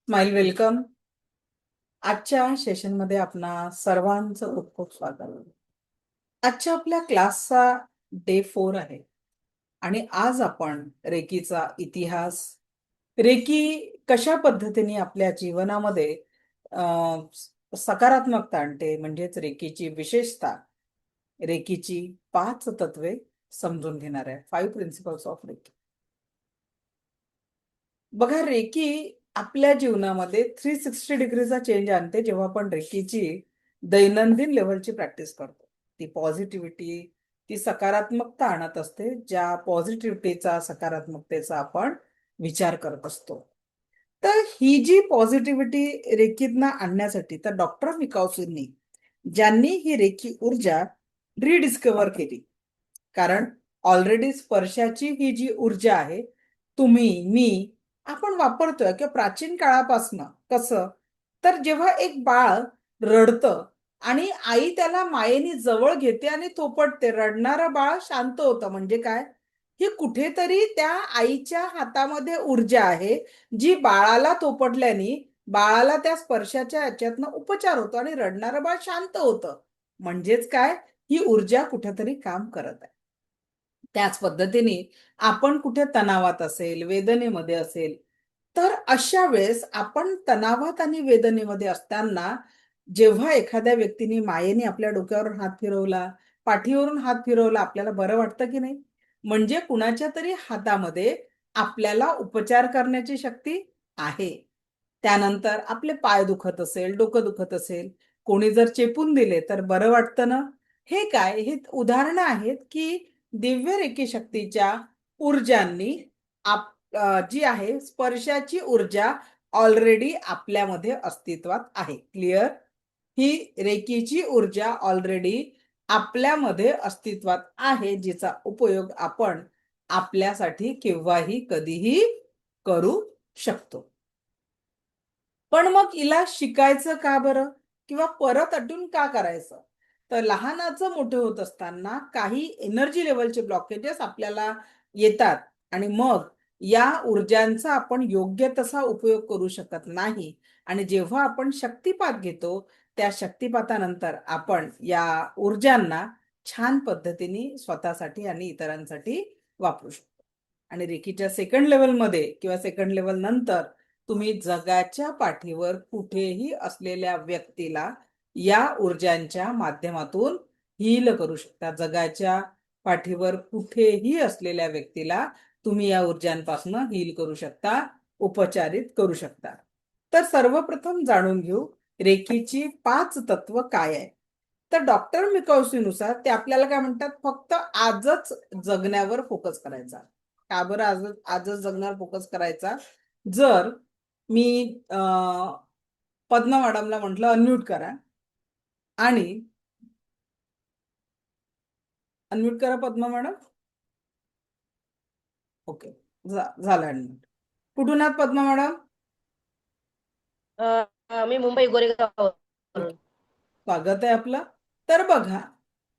Smile welcome. आजच्या सेशनमध्ये आपणा सर्वांचं खूप खूप स्वागत. आजच्या आपल्या क्लासचा डे 4 आहे आणि आज आपण रेकीचा इतिहास, रेकी कशा पद्धतीने आपल्या जीवनामध्ये सकारात्मकता आणते, म्हणजेच रेकीची विशेषता, रेकीची 5 तत्वे समजून घेणार आहे. 5 प्रिन्सिपल्स ऑफ रेकी. बघा, रेकी आपल्या जीवनामध्ये 360 डिग्रीचा चेंज आणते जेव्हा आपण रेकीची दैनंदिन लेवलची प्रॅक्टिस करतो. ती पॉझिटिव्हिटी, ती सकारात्मकता आणत असते, ज्या पॉझिटिव्हिटीचा, सकारात्मकतेचा आपण विचार करत असतो. तर ही जी पॉझिटिव्हिटी रेकीतना आणण्यासाठी तर डॉक्टर मिकाउसींनी, ज्यांनी ही रेकी ऊर्जा रिडिस्कवर केली, कारण ऑलरेडी स्पर्शाची ही जी ऊर्जा आहे, तुम्ही मी आपण वापरतोय किंवा प्राचीन काळापासून कसं, तर जेव्हा एक बाळ रडतं आणि आई त्याला मायेने जवळ घेते आणि थोपटते, रडणारं बाळ शांत होतं. म्हणजे काय, ही कुठेतरी त्या आईच्या हातामध्ये ऊर्जा आहे, जी बाळाला थोपटल्याने बाळाला त्या स्पर्शाच्या याच्यातनं उपचार होतो आणि रडणारं बाळ शांत होतं. म्हणजेच काय, ही ऊर्जा कुठेतरी काम करत आहे. त्याच पद्धतीने आपण कुठे तणावात असेल, वेदनेमध्ये असेल, तर अशा वेळेस आपण तणावात आणि वेदनेमध्ये असताना जेव्हा एखाद्या व्यक्तीने मायेने आपल्या डोक्यावरून हात फिरवला, पाठीवरून हात फिरवला, आपल्याला बरं वाटतं की नाही? म्हणजे कुणाच्या तरी हातामध्ये आपल्याला उपचार करण्याची शक्ती आहे. त्यानंतर आपले पाय दुखत असेल, डोकं दुखत असेल, कोणी जर चेपून दिले तर बरं वाटतं ना? हे काय, हे उदाहरणं आहेत की दिव्य रेकी शक्तीच्या ऊर्जांनी जी आहे स्पर्शाची ऊर्जा ऑलरेडी आपल्यामध्ये अस्तित्वात आहे. क्लिअर? ही रेकीची ऊर्जा ऑलरेडी आपल्यामध्ये अस्तित्वात आहे, जिचा उपयोग आपण आपल्यासाठी केव्हाही कधीही करू शकतो. पण मग हिला शिकायचं का बरं, किंवा परत अटून का करायचं? तर लहानाचं मोठे होत असताना काही एनर्जी लेवलचे ब्लॉकेजेस आपल्याला येतात आणि मग या ऊर्जांचा आपण योग्य तसा उपयोग करू शकत नाही. आणि जेव्हा आपण शक्तिपात घेतो, त्या शक्तिपातानंतर आपण या ऊर्जांना छान पद्धतीने स्वतःसाठी आणि इतरांसाठी वापरू शकतो. आणि रेकीच्या सेकंड लेवलमध्ये किंवा सेकंड लेवल नंतर तुम्ही जगाच्या पाठीवर कुठेही असलेल्या व्यक्तीला या ऊर्जांच्या माध्यमातून हील करू शकता. जगाच्या पाठीवर कुठेही असलेल्या व्यक्तीला तुम्ही या ऊर्जांपासून हील करू शकता, उपचारित करू शकता. तर सर्वप्रथम जाणून घेऊ रेकीची 5 तत्व काय आहे. तर डॉक्टर मिकाउसीनुसार ते आपल्याला काय म्हणतात, फक्त आजच जगण्यावर फोकस करायचा. का बरं आजच आजच जगण्यावर फोकस करायचा? जर मी पद्मा मॅडमला म्हटलं अनम्यूट करा, आणि अनम्यूट करा पद्मा मॅडम. ओके, झालं अनम्यूट. कुठून आहात पद्मा मॅडम? मी मुंबई गोरेगाव. ओके, स्वागत आहे आपलं. तर बघा,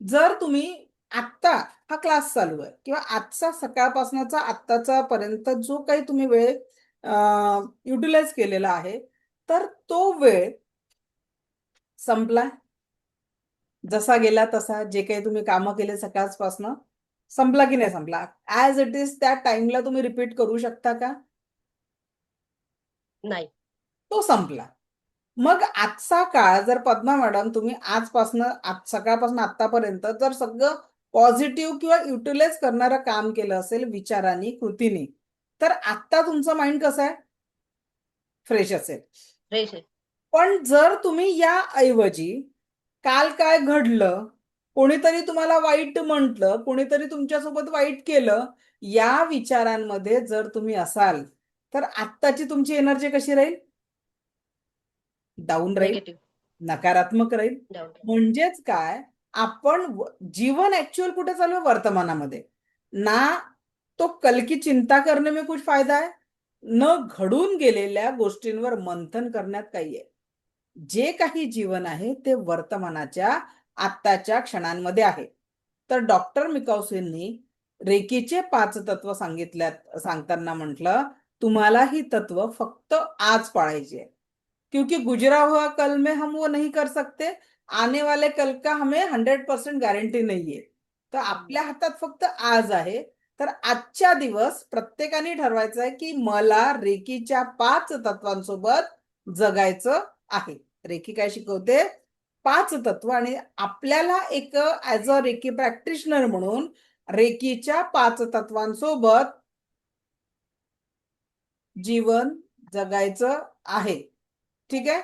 जर तुम्ही आत्ता हा क्लास चालू आहे किंवा आजचा सकाळपासूनचा आत्ताचा पर्यंत जो काही तुम्ही वेळ युटिलाइज केलेला आहे, तर तो वेळ संपला. जसा गेला तसा जे काही तुम्ही कामं केले सकाळपासून संपला की नाही संपला? ऍज इट इज त्या टाइमला तुम्ही रिपीट करू शकता का? नाही. तो संपला. मग आजचा काळ जर पद्मा मॅडम तुम्ही आजपासून सकाळपासून आतापर्यंत जर सगळं पॉझिटिव्ह किंवा युटिलाइज करणारं काम केलं असेल विचारांनी, कृतीने, तर आत्ता तुमचं माइंड कसं आहे? फ्रेश असेल. फ्रेश आहे. पण जर तुम्ही या ऐवजी काल काय घडलं, कोणीतरी तुम्हाला वाईट म्हटलं, कोणीतरी तुमच्यासोबत वाईट केलं, या विचारांमध्ये जर तुम्ही असाल, तर आत्ताची तुमची एनर्जी कशी राहील? डाऊन राहील, नेगेटिव्ह. नकारात्मक राहील. डाऊन. म्हणजेच काय, आपण जीवन ऍक्च्युअल कुठे चालू आहे? वर्तमानामध्ये ना. तो कल की चिंता करणे में कुछ फायदा है, न घडून गेलेल्या गोष्टींवर मंथन करण्यात काही आहे. जे काही जीवन आहे ते वर्तमानाच्या आत्ताच्या क्षणांमध्ये आहे. तर डॉक्टर मिकाउसींनी रेकीचे 5 तत्व सांगितल्यात सांगताना म्हटलं, तुम्हाला ही तत्व फक्त आज पाळायची आहे, क्योंकि गुजरा हुआ कल में हम वो नहीं कर सकते, आने वाले कल का हमें 100% गॅरंटी नाहीये. तर आपल्या हातात फक्त आज आहे. तर आजच्या दिवस प्रत्येकाने ठरवायचं आहे की मला रेकीच्या 5 तत्वांसोबत जगायचं आहे. रेकी काय शिकवते? 5 तत्व. आणि आपल्याला एक ऍज अ रेकी प्रॅक्टिशनर म्हणून रेकीच्या 5 तत्वांसोबत जीवन जगायचं आहे. ठीक आहे.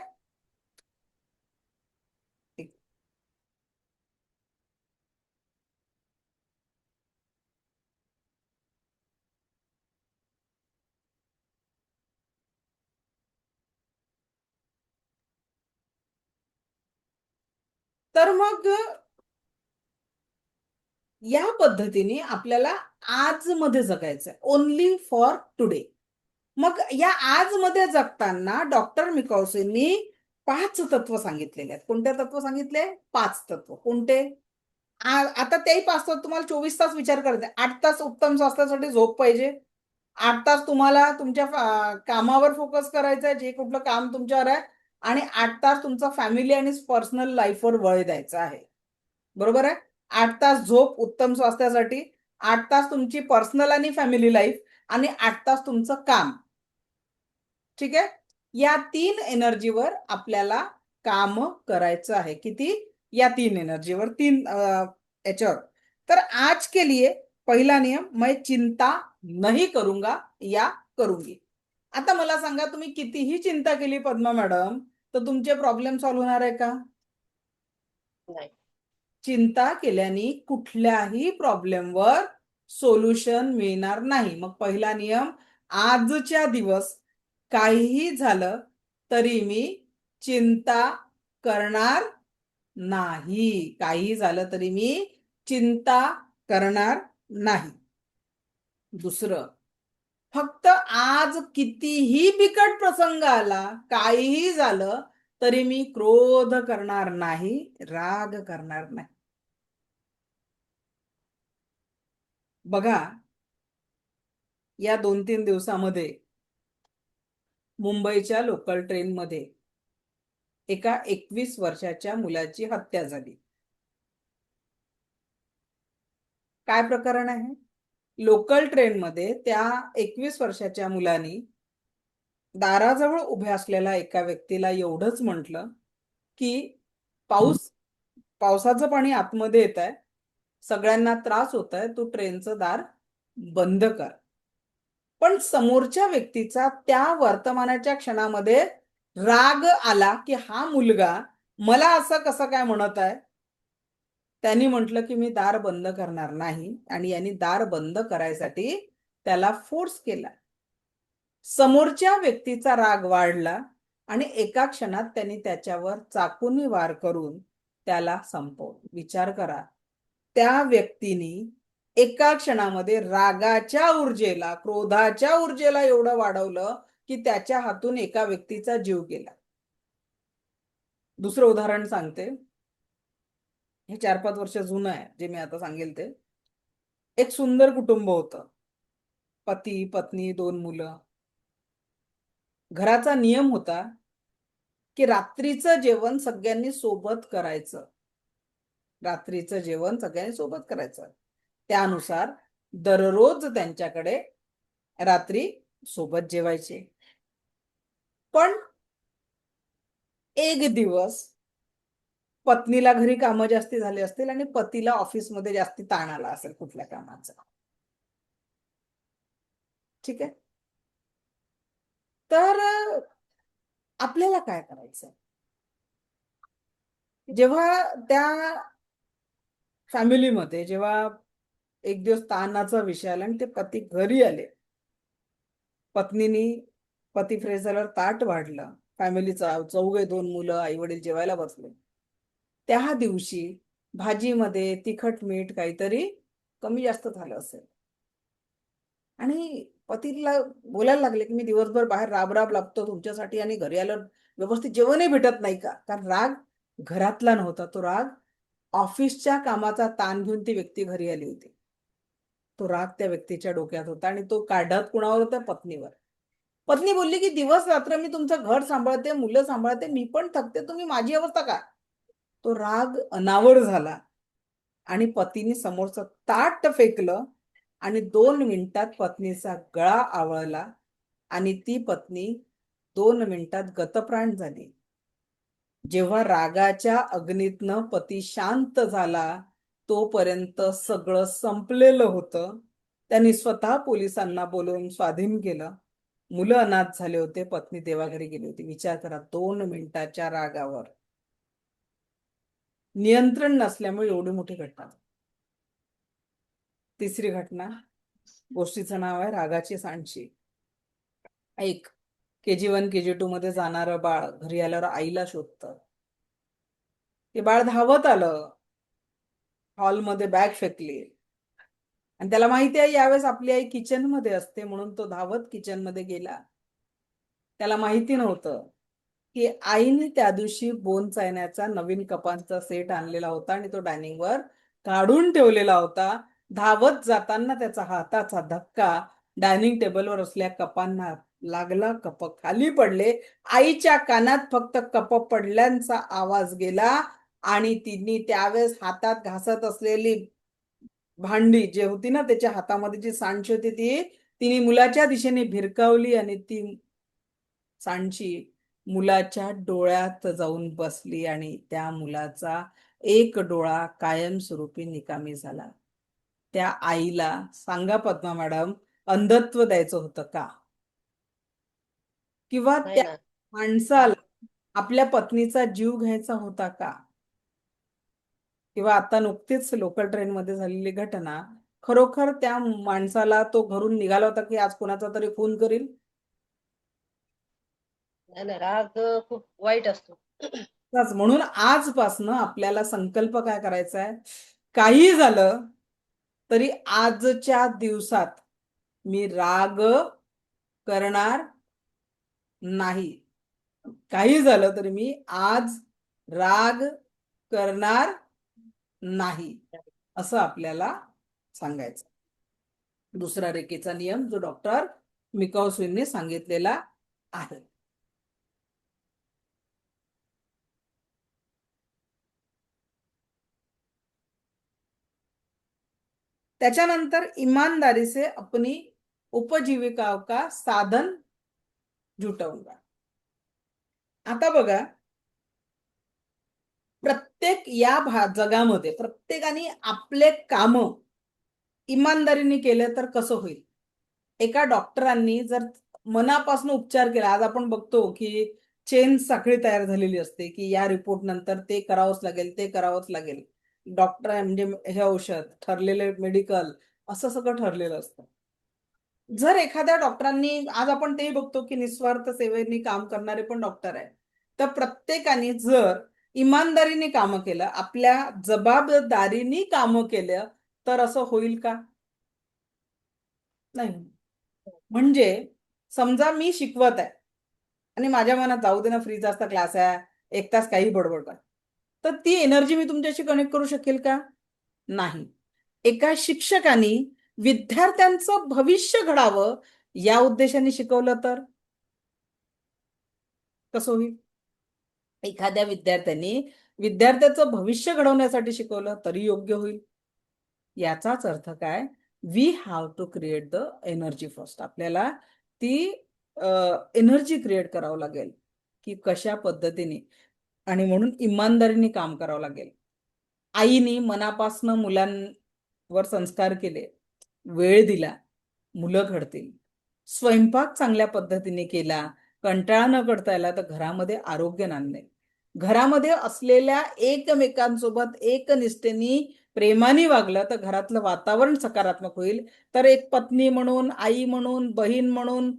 तर मग या पद्धतीने आपल्याला आज मध्ये जगायचं आहे, ओनली फॉर टुडे. मग या आज मध्ये जगताना डॉक्टर मिकॉसेंनी 5 तत्व सांगितलेले आहेत. कोणते तत्व सांगितले? 5 तत्व. कोणते? आता तेही 5 तत्व तुम्हाला 24 तास विचार करायचे. 8 तास उत्तम स्वास्थ्यासाठी झोप पाहिजे. 8 तास तुम्हाला तुमच्या कामावर फोकस करायचा आहे, जे कुठलं काम तुमच्यावर आहे. आणि 8 तास तुमचा फॅमिली आणि पर्सनल लाईफवर वेळ द्यायचा आहे. बरोबर आहे? 8 तास झोप उत्तम स्वास्थ्यासाठी, 8 तास तुमची पर्सनल आणि फॅमिली लाईफ, आणि 8 तास तुमचं काम. ठीक आहे. या 3 एनर्जीवर आपल्याला काम करायचं आहे. किती? या 3 एनर्जीवर, 3 याच्यावर. तर आज के लिए पहिला नियम, मैं चिंता नहीं करूंगा या करूंगी. आता मला सांगा, तुम्ही कितीही चिंता केली पद्मा मॅडम, तर तुमचे प्रॉब्लेम सॉल्व्ह होणार आहे का? नाही. चिंता केल्याने कुठल्याही प्रॉब्लेमवर सोल्युशन मिळणार नाही. मग पहिला नियम, आजच्या दिवस काहीही झालं तरी मी चिंता करणार नाही. काही झालं तरी मी चिंता करणार नाही. दुसरं, फक्त आज कितीही बिकट प्रसंग आला, काहीही झालं तरी मी क्रोध करणार नाही, राग करणार नाही. बघा, या 2-3 दिवसामध्ये मुंबईच्या लोकल ट्रेनमध्ये एका 21 वर्षाच्या मुलाची हत्या झाली. काय प्रकरण आहे? लोकल ट्रेनमध्ये त्या 21 वर्षाच्या मुलानी दाराजवळ उभ्या असलेल्या एका व्यक्तीला एवढंच म्हटलं की पावसाचं पाणी आतमध्ये येत आहे, सगळ्यांना त्रास होत आहे, तू ट्रेनचं दार बंद कर. पण समोरच्या व्यक्तीचा त्या वर्तमानाच्या क्षणामध्ये राग आला की हा मुलगा मला असं कसं काय म्हणत आहे. त्यांनी म्हटलं की मी दार बंद करणार नाही, आणि यांनी दार बंद करायसाठी त्याला फोर्स केला. समोरच्या व्यक्तीचा राग वाढला आणि एका क्षणात त्यांनी त्याच्यावर चाकूनी वार करून त्याला संपवलं. विचार करा, त्या व्यक्तीने एका क्षणामध्ये रागाच्या ऊर्जेला, क्रोधाच्या ऊर्जेला एवढं वाढवलं की त्याच्या हातून एका व्यक्तीचा जीव गेला. दुसरं उदाहरण सांगते. हे 4-5 वर्ष जुनं आहे जे मी आता सांगेल ते. एक सुंदर कुटुंब होतं. पती, पत्नी, 2 मुलं. घराचा नियम होता की रात्रीचं जेवण सगळ्यांनी सोबत करायचं. रात्रीचं जेवण सगळ्यांनी सोबत करायचं. त्यानुसार दररोज त्यांच्याकडे रात्री सोबत जेवायचे. पण एक दिवस पत्नीला घरी कामं जास्ती झाले असतील आणि पतीला ऑफिसमध्ये जास्ती ताण आला असेल कुठल्या कामाचा. ठीक आहे. तर आपल्याला काय करायचं? जेव्हा त्या फॅमिलीमध्ये जेव्हा एक दिवस ताणाचा विषय आला आणि ते पती घरी आले, पत्नीनी पती फ्रेश झाल्यावर ताट वाढलं, फॅमिलीचा चौघे 2 मुलं, आई वडील जेवायला बसले. त्या दिवशी भाजीमध्ये तिखट मीठ काहीतरी कमी जास्त झालं असेल, आणि पतीला बोलायला लागले की मी दिवसभर बाहेर राब लागतो तुमच्यासाठी आणि घरी आल्यावर व्यवस्थित जेवणही भेटत नाही का? कारण राग घरातला नव्हता, तो राग ऑफिसच्या कामाचा ताण घेऊन ती व्यक्ती घरी आली होती. तो राग त्या व्यक्तीच्या डोक्यात होता आणि तो काढत कुणावर होता? पत्नीवर. पत्नी बोलली की दिवस रात्र मी तुमचं घर सांभाळते, मुलं सांभाळते, मी पण थकते, तुम्ही माझी अवस्था का? तो राग अनावर झाला आणि पतीने समोरचं ताट फेकलं आणि 2 मिनिटात पत्नीचा गळा आवळला आणि ती पत्नी 2 मिनिटात गतप्राण झाली. जेव्हा रागाच्या अग्नीतनं पती शांत झाला, तोपर्यंत सगळं संपलेलं होतं. त्यांनी स्वतः पोलिसांना बोलवून स्वाधीन केलं. मुलं अनाथ झाले होते, पत्नी देवाघरी गेली होती. विचार करा, 2 मिनिटाच्या रागावर नियंत्रण नसल्यामुळे एवढी मोठी घटना. तिसरी घटना, गोष्टीचं नाव आहे रागाची सांडशी. ऐक, KG1 KG2 मध्ये जाणारं बाळ घरी आल्यावर आईला शोधतं. ते बाळ धावत आलं, हॉलमध्ये बॅग फेकली आणि त्याला माहिती आहे यावेळेस आपली आई किचन मध्ये असते, म्हणून तो धावत किचन मध्ये गेला. त्याला माहिती नव्हतं की आईने त्या दिवशी बोन चायनाचा नवीन कपांचा सेट आणलेला होता आणि तो डायनिंग वर काढून ठेवलेला होता. धावत जाताना त्याचा हाताचा धक्का डायनिंग टेबलवर असलेल्या कपांना लागला, कप खाली पडले. आईच्या कानात फक्त कप पडल्यांचा आवाज गेला आणि तिने त्यावेळेस हातात घासत असलेली भांडी जे होती ना, त्याच्या हातामध्ये जी सांडशी होती ती तिने मुलाच्या दिशेने भिरकावली आणि ती सांडशी मुलाच्या डोळ्यात जाऊन बसली आणि त्या मुलाचा एक डोळा कायमस्वरूपी निकामी झाला. त्या आईला सांगा पद्मा मॅडम, अंधत्व द्यायचं होतं का? किंवा नाही त्या ना. माणसाला आपल्या पत्नीचा जीव घ्यायचा होता का? किंवा आता नुकतीच लोकल ट्रेन मध्ये झालेली घटना, खरोखर त्या माणसाला तो घरून निघाला होता की आज कोणाचा तरी खून करील? नाही ना, राग खूप वाईट असतो. म्हणून आजपासनं आपल्याला संकल्प काय करायचा आहे, काही झालं तरी आजच्या दिवसात मी राग करणार नाही. काही झालं तरी मी आज राग करणार नाही, असं आपल्याला सांगायचं. दुसरा रेकीचा नियम जो डॉक्टर मिकाउस्विनने सांगितलेला आहे. त्याच्यानंतर ईमानदारी से अपनी उपजीविका का साधन जुटवूंगा. आता बघा, प्रत्येक या जगामध्ये प्रत्येकाने आपले काम इमानदारीने केले तर कसं होईल? एका डॉक्टरांनी जर मनापासून उपचार केला, आज आपण बघतो की चेन साखळी तयार झालेली असते की या रिपोर्ट नंतर ते करावंच लागेल, ते करावंच लागेल. डॉक्टर म्हणजे हे औषध ठरलेले, मेडिकल, असं सगळं ठरलेलं असतं. जर एखाद्या डॉक्टरांनी, आज आपण तेही बघतो की निस्वार्थ सेवेने काम करणारे पण डॉक्टर आहे, तर प्रत्येकाने जर इमानदारीने काम केलं, आपल्या जबाबदारीने काम केलं, तर असं होईल का? नाही. म्हणजे समजा मी शिकवत आहे आणि माझ्या मनात जाऊ दे ना, फ्रीचा असता क्लास आहे, 1 तास काही बडबड कर, तर ती एनर्जी मी तुमच्याशी कनेक्ट करू शकेल का? नाही. एका शिक्षकाने विद्यार्थ्यांचं भविष्य घडावं या उद्देशाने शिकवलं तर कसं होईल? एखाद्या विद्यार्थ्यांनी विद्यार्थ्याचं भविष्य घडवण्यासाठी शिकवलं तरी योग्य होईल. याचाच अर्थ काय? We have to create the energy first. आपल्याला ती एनर्जी क्रिएट करावं लागेल की कशा पद्धतीने, आणि म्हणून इमानदारीने काम करावं लागेल. आईने मनापासनं मुलांवर संस्कार केले, वेळ दिला, मुलं घडतील. स्वयंपाक चांगल्या पद्धतीने केला, कंटाळा न करता आला, तर घरामध्ये आरोग्य नांदेल. घरामध्ये असलेल्या एकमेकांसोबत एकनिष्ठेने प्रेमाने वागलं तर घरातलं वातावरण सकारात्मक होईल. तर एक पत्नी म्हणून, आई म्हणून, बहीण म्हणून,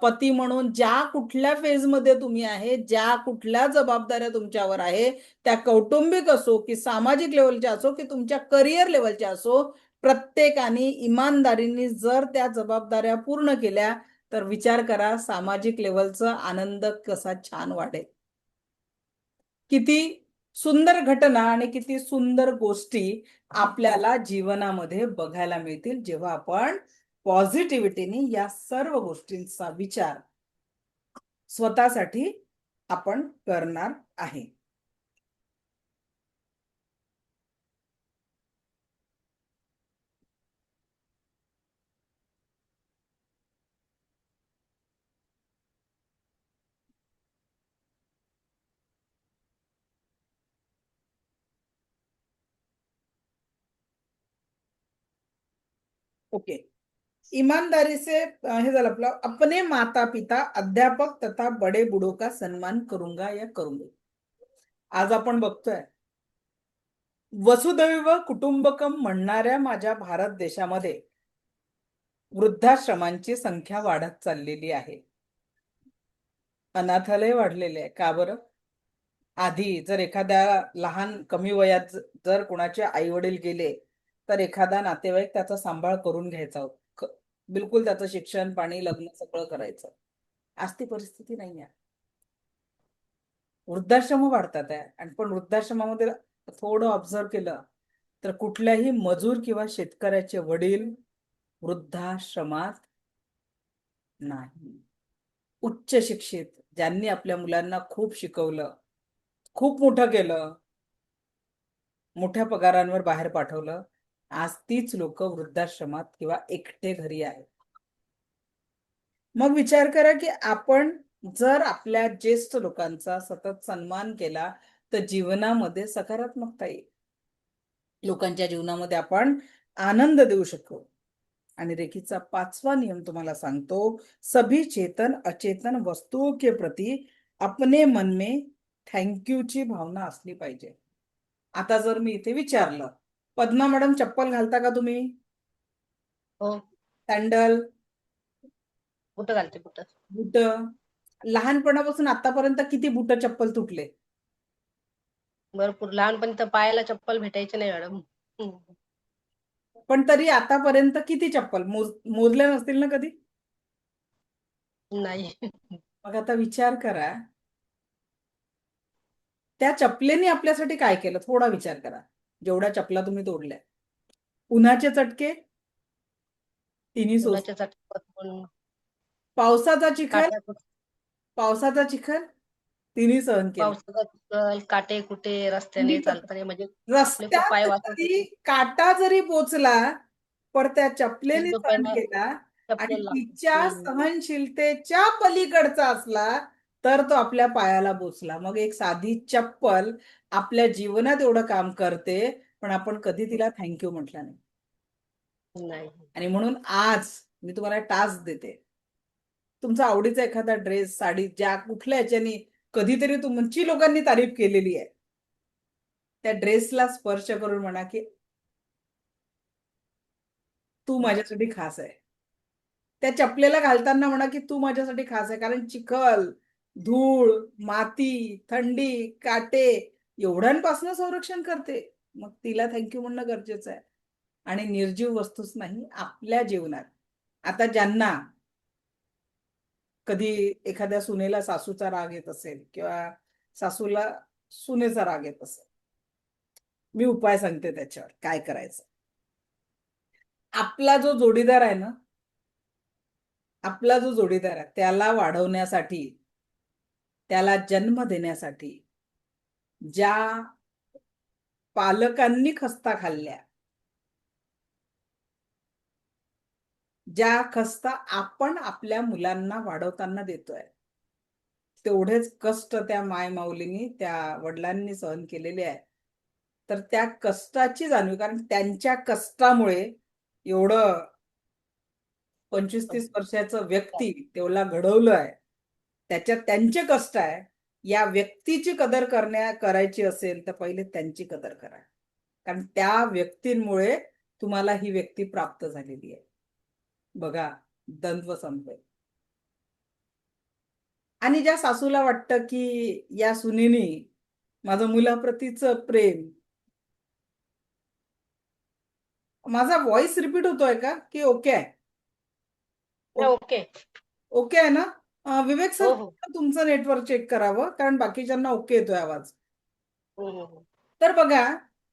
पती म्हणून, ज्या कुठल्या फेजमध्ये तुम्ही आहे, ज्या कुठल्या जबाबदाऱ्या तुमच्यावर आहे, त्या कौटुंबिक असो की सामाजिक लेवलच्या असो की तुमच्या करिअर लेवलच्या असो, प्रत्येकाने इमानदारीने जर त्या जबाबदाऱ्या पूर्ण केल्या तर विचार करा, सामाजिक लेवलचा आनंद कसा छान वाढेल. किती सुंदर घटना आणि किती सुंदर गोष्टी आपल्याला जीवनामध्ये बघायला मिळतील जेव्हा आपण पॉझिटिव्हिटीने या सर्व गोष्टींचा विचार स्वतःसाठी आपण करणार आहे. ओके. ईमानदारी से हे झालं आपलं, अपने माता पिता अध्यापक तथा बडे बुडो का सन्मान करूंगा या करूंगी. आज आपण बघतोय वसुदैव कुटुंबकम म्हणणाऱ्या माझ्या भारत देशामध्ये वृद्धाश्रमांची संख्या वाढत चाललेली आहे. अनाथालय वाढलेले आहे. का बरं? आधी जर एखाद्या लहान कमी वयात जर कोणाचे आई वडील गेले तर एखादा नातेवाईक त्याचा सांभाळ करून घ्यायचा. बिलकुल त्याचं शिक्षण पाणी लग्न सगळं करायचं. आज ती परिस्थिती नाही आहे. वृद्धाश्रम वाढतात आहे आणि पण वृद्धाश्रमामध्ये थोडं ऑब्झर्व केलं तर कुठल्याही मजूर किंवा शेतकऱ्याचे वडील वृद्धाश्रमात नाही. उच्च शिक्षित ज्यांनी आपल्या मुलांना खूप शिकवलं, खूप मोठं केलं, मोठ्या पगारांवर बाहेर पाठवलं, आज तीच लोक वृद्धाश्रमात किंवा एकटे घरी आहेत. मग विचार करा की आपण जर आपल्या ज्येष्ठ लोकांचा सतत सन्मान केला तर जीवनामध्ये सकारात्मकता येईल. लोकांच्या जीवनामध्ये आपण आनंद देऊ शकू. आणि रेखीचा 5वा नियम तुम्हाला सांगतो, सभी चेतन अचेतन वस्तुओं के प्रति अपने मन में थँक्यू ची भावना असली पाहिजे. आता जर मी इथे विचारलं, पद्मा मॅडम चप्पल घालता का तुम्ही? हो, सॅन्डल, बुट घालते बुट. बूट? लहानपणापासून आतापर्यंत किती बूट चप्पल तुटले? भरपूर. लहानपणी तर पायाला चप्पल भेटायची नाही मॅडम. पण तरी आतापर्यंत किती चप्पल मोजल्या नसतील ना कधी? नाही. मग आता विचार करा, त्या चपलेने आपल्यासाठी काय केलं? थोडा विचार करा. जेवढ्या चपला तुम्ही तोडल्या, उन्हाचे चटके तिन्ही सोस, उन्हाच्या चटक्यापासून पावसाचा चिखल, काट्या पावसाचा चिखल तिन्ही सहन केला. पावसाचा चिखल, काटे कुटे रस्त्याने थंडीचं चालताना म्हणजे आपले खूप रस्त्यात पाय वाचत जरी होते. काटा जरी पोचला पण त्या एक चपलेने सहन रुपयाला केला. आणि चप्पल तिच्या लागते. सहनशीलतेच्या पलीकडचा असला तर तो आपल्या पायाला बोचला. मग एक साधी चप्पल आपल्या जीवनात एवढं काम करते पण आपण कधी तिला थँक्यू म्हटलं नाही. नाही. आणि म्हणून आज मी तुम्हाला टास्क देते, तुमचा आवडीचा एखादा ड्रेस, साडी, ज्या कुठल्या ह्याच्यानी कधीतरी तुमची लोकांनी तारीफ केलेली आहे, त्या ड्रेसला स्पर्श करून म्हणा की तू माझ्यासाठी खास आहे. त्या चपलेला घालताना म्हणा की तू माझ्यासाठी खास आहे. कारण चिखल, धूळ, माती, थंडी, काटे एवढ्यांपासून संरक्षण करते. मग तिला थँक्यू म्हणणं गरजेचं आहे. आणि निर्जीव वस्तूच नाही, आपल्या जीवनात आता ज्यांना कधी एखाद्या सुनेला सासूचा राग येत असेल किंवा सासूला सुनेचा राग येत असेल, मी उपाय सांगते त्याच्यावर काय करायचं. आपला जो जोडीदार आहे ना, आपला जो जोडीदार आहे त्याला वाढवण्यासाठी, त्याला जन्म देण्यासाठी ज्या पालकांनी खस्ता खाल्ल्या, ज्या खस्ता आपण आपल्या मुलांना वाढवताना देतोय, तेवढेच कष्ट त्या मायमाऊलींनी, त्या वडिलांनी सहन केलेले आहे. तर त्या कष्टाची जाणीव, कारण त्यांच्या कष्टामुळे एवढं 25-30 वर्षाचं व्यक्ती तेवढा घडवलं आहे. त्याच्यात त्यांचे कष्ट आहे. या व्यक्तीची कदर करायची असेल तर पहिले त्यांची कदर करा. कारण त्या व्यक्तींमुळे तुम्हाला ही व्यक्ती प्राप्त झालेली आहे. बघा, द्वंद्व संपले. आणि ज्या सासूला वाटतं की या सुनेनी माझं मुलाप्रतीचं प्रेम, माझा व्हॉइस रिपीट होतोय का की ओके आहे? ओके. ओके आहे ना? विवेक सर, हो हो. तुमचं नेटवर्क चेक करावं कारण बाकीच्यांना ओके येतोय आवाज. हो हो हो. तर बघा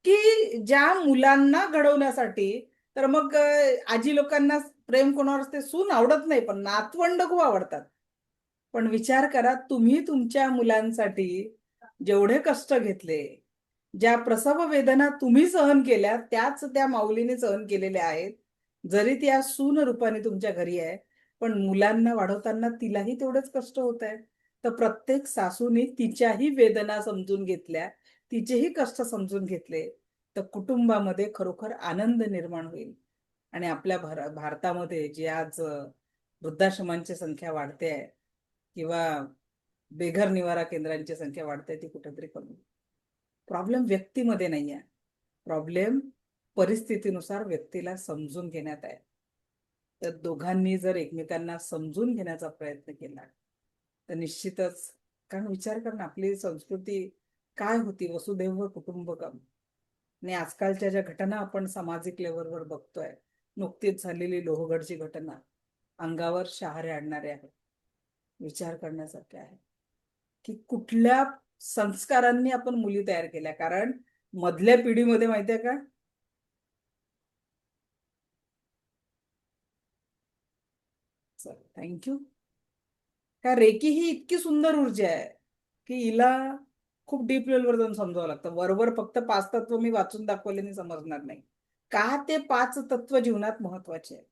की ज्या मुलांना घडवण्यासाठी, तर मग आजी लोकांना प्रेम कोणावर असते? सून आवडत नाही पण नातवंड खूप आवडतात. पण विचार करा, तुम्ही तुमच्या मुलांसाठी जेवढे कष्ट घेतले, ज्या प्रसव वेदना तुम्ही सहन केल्या, त्याच त्या माऊलीने सहन केलेल्या आहेत. जरी ती आज सून रूपाने तुमच्या घरी आहे, पण मुलांना वाढवताना तिलाही तेवढेच कष्ट होत आहे. तर प्रत्येक सासूने तिच्याही वेदना समजून घेतल्या, तिचेही कष्ट समजून घेतले, तर कुटुंबामध्ये खरोखर आनंद निर्माण होईल. आणि आपल्या भारतामध्ये जे आज वृद्धाश्रमांची संख्या वाढते आहे किंवा बेघर निवारा केंद्रांची संख्या वाढते, ती कुठेतरी कमी. प्रॉब्लेम व्यक्तीमध्ये नाही आहे, प्रॉब्लेम परिस्थितीनुसार व्यक्तीला समजून घेण्यात आहे. तर दोघांनी जर एकमेकांना समजून घेण्याचा प्रयत्न केला तर निश्चितच, कारण विचार कर ना, आपली संस्कृती काय होती, वसुदैव कुटुंबकम. आणि आजकालच्या ज्या घटना आपण सामाजिक लेवलवर बघतोय, नुकतीच झालेली लोहगडची घटना अंगावर शहारे आणणारे आहे. विचार करण्यासारखे आहे की कुठल्या संस्कारांनी आपण मुली तयार केल्या. कारण मधल्या पिढीमध्ये माहितीये का, थँक्यू, का रेकी ही इतकी सुंदर ऊर्जा आहे की हिला खूप डीप लेवलवर जाऊन समजावं लागतं. वरवर फक्त 5 तत्व मी वाचून दाखवल्याने समजणार नाही, का ते 5 तत्व जीवनात महत्वाचे आहे.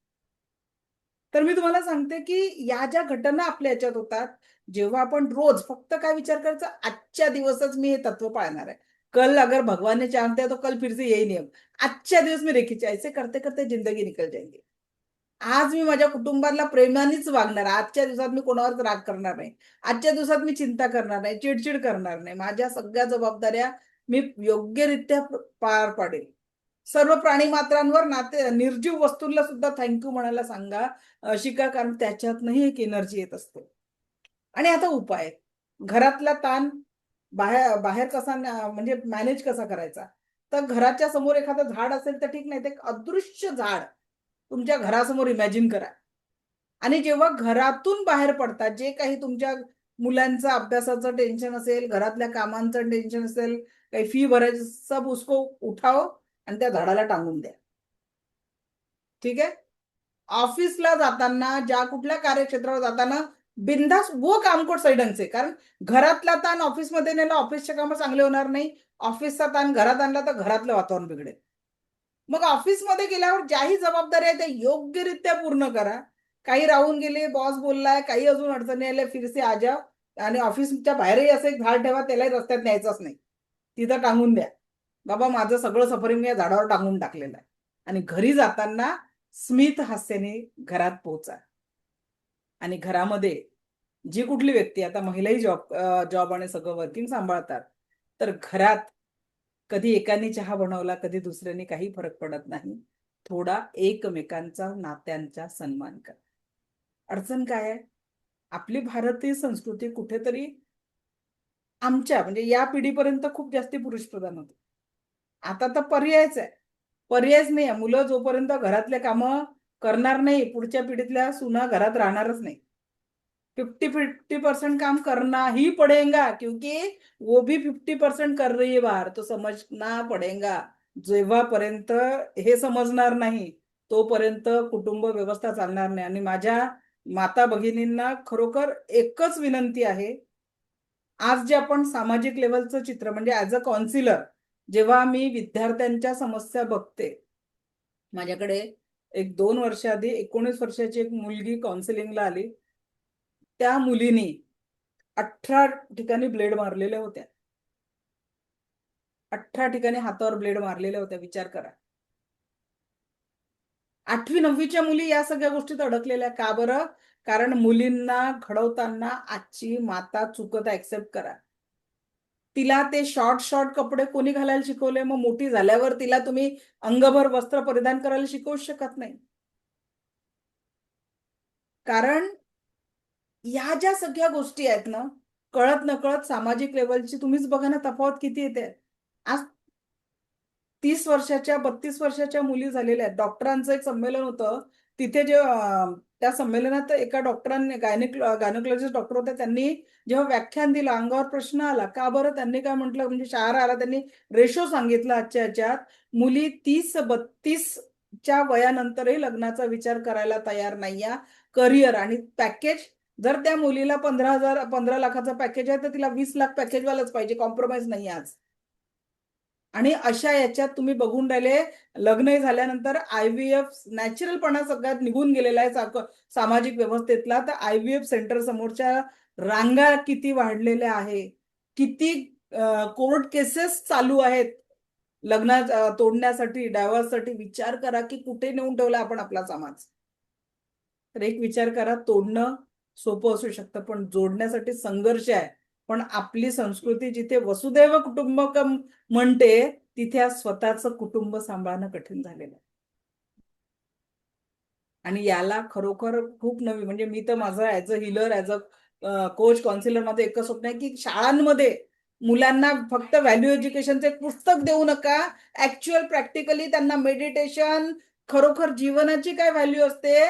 तर मी तुम्हाला सांगते की या ज्या घटना आपल्या याच्यात होतात, जेव्हा आपण रोज फक्त काय विचार करायचा, आजच्या दिवसच मी हे तत्व पाळणार आहे. कल अगर भगवान ने चाहते तो कल फिर से यही नियम. आजच्या दिवस मी रेखीचे, ऐसे करते करते जिंदगी निकल जाएंगे. आज मी माझ्या कुटुंबाला प्रेमानेच वागणार, आजच्या दिवसात मी कोणावरच राग करणार नाही, आजच्या दिवसात मी चिंता करणार नाही, चिडचिड करणार नाही, माझ्या सगळ्या जबाबदाऱ्या मी योग्यरित्या पार पाडेल. सर्व प्राणी मात्रांवर, नाते निर्जीव वस्तूंना सुद्धा थँक्यू म्हणायला सांगा, शिका, कारण त्याच्यातनंही एक एनर्जी येत असते. आणि आता उपाय, घरातला ताण बाहेर बाहेर कसा म्हणजे मॅनेज कसा करायचा. तर घराच्या समोर एखादं झाड असेल तर ठीक, नाही ते एक अदृश्य झाड तुमच्या घरासमोर इमॅजिन करा. आणि जेव्हा घरातून बाहेर पडता, जे काही तुमच्या मुलांचं अभ्यासाचं टेन्शन असेल, घरातल्या कामांचं टेन्शन असेल, काही फी भरायची, सब उसको उठाओ आणि त्या झाडाला टांगून द्या. ठीक आहे. ऑफिसला जाताना, ज्या कुठल्या कार्यक्षेत्रावर जाताना बिंदास वो काम को सही ढंग से, कारण घरातला ताण ऑफिसमध्ये नेला, ऑफिसचे कामं चांगले होणार नाही. ऑफिसचा ताण घरात आणला तर घरातलं वातावरण बिघडेल. मग ऑफिसमध्ये गेल्यावर ज्याही जबाबदारी आहे त्या योग्यरित्या पूर्ण करा. काही राहून गेले, बॉस बोललाय, काही अजून अडचणी आल्या, फिरसे आ जाओ. आणि ऑफिसच्या बाहेरही असं एक झाड ठेवा, त्यालाही रस्त्यात न्यायचंच नाही, तिथं टांगून द्या. बाबा माझं सगळं सफरिंग या झाडावर टांगून टाकलेलं आहे. आणि घरी जाताना स्मित हास्याने घरात पोहोचा. आणि घरामध्ये जी कुठली व्यक्ती, आता महिलाही जॉब आणि सगळं वर्किंग सांभाळतात, तर घरात कधी एकाने चहा बनवला, कधी दुसऱ्याने, काही फरक पडत नाही. थोडा एकमेकांचा, नात्यांचा सन्मान करा. अडचण काय आहे, आपली भारतीय संस्कृती कुठेतरी आमच्या म्हणजे या पिढीपर्यंत खूप जास्ती पुरुष प्रधान होती. आता तर पर्यायच आहे, पर्यायच नाही. मुलं जोपर्यंत घरातले कामं करणार नाही, पुढच्या पिढीतल्या सुना घरात राहणारच नाही. 50-50% काम करना ही पड़ेगा, क्योंकि वो भी 50% कर रही है बाहर, तो समजना पडेगा. जेव्हापर्यंत हे समजणार नाही, तोपर्यंत कुटुंब व्यवस्था चालणार नाही. आणि माझ्या माता भगिनींना खरोखर एकच विनंती आहे, आज जे आपण सामाजिक लेवलचं चित्र, म्हणजे ॲज अ काउन्सिलर जेव्हा मी विद्यार्थ्यांच्या समस्या बघते, माझ्याकडे एक 2 वर्ष आधी 19 वर्षाची एक मुलगी काउन्सिलिंगला आली. त्या मुलीने 18 ठिकाणी ब्लेड मारलेल्या होत्या. 18 ठिकाणी हातावर ब्लेड मारलेल्या होत्या. विचार करा. 8वी-9वीच्या मुली या सगळ्या गोष्टीत अडकलेल्या. का बरं? कारण मुलींना घडवताना आजची माता चुकत ऍक्सेप्ट करा. तिला ते शॉर्ट कपडे कोणी घालायला शिकवले? मग मोठी झाल्यावर तिला तुम्ही अंगभर वस्त्र परिधान करायला शिकवू शकत नाही. कारण या ज्या सगळ्या गोष्टी आहेत ना, कळत नकळत सामाजिक लेवलची तुम्हीच बघा ना, तफावत किती येते. आज 30 वर्षाच्या, 32 वर्षाच्या मुली झालेल्या आहेत. डॉक्टरांचं एक संमेलन होतं. तिथे जे त्या संमेलनात एका डॉक्टरांनी, गायनोकॉलॉजिस्ट डॉक्टर होते, त्यांनी जेव्हा व्याख्यान दिलं, अंगावर प्रश्न आला. का बरं? त्यांनी काय म्हटलं, म्हणजे शहारा आला. त्यांनी रेशो सांगितला आजच्या ह्याच्यात. मुली 30-32च्या वयानंतरही लग्नाचा विचार करायला तयार नाहीये. करिअर आणि पॅकेज जर त्या मुलीला 15 लाखाचं पॅकेज आहे तर तिला 20 लाख पॅकेजवालाच पाहिजे, कॉम्प्रोमाइज नाही आज. आणि अशा याच्यात तुम्ही बघून राहिले, लग्न झाल्यानंतर IVF नॅचरलपणा सगळ्यात निघून गेलेला आहे सामाजिक व्यवस्थेतला. तर IVF सेंटर समोरच्या रांगा किती वाढलेल्या आहे, किती कोर्ट केसेस चालू आहेत लग्न तोडण्यासाठी, डायव्हर्ससाठी. विचार करा की कुठे नेऊन ठेवला आपण आपला समाज. तर एक विचार करा, तोडणं सोपं असू शकतं पण जोडण्यासाठी संघर्ष आहे. पण आपली संस्कृती जिथे वसुदैव कुटुंबकम म्हणते, तिथे आज स्वतःचं कुटुंब सांभाळणं कठीण झालेलं आहे. आणि याला खरोखर खूप नवी, म्हणजे मी तर माझं as a healer, as a coach, counsellor, माझं एकच स्वप्न आहे की शाळांमध्ये मुलांना फक्त व्हॅल्यू एज्युकेशनचे पुस्तक देऊ नका, ऍक्च्युअल प्रॅक्टिकली त्यांना मेडिटेशन, खरोखर जीवनाची काय व्हॅल्यू असते,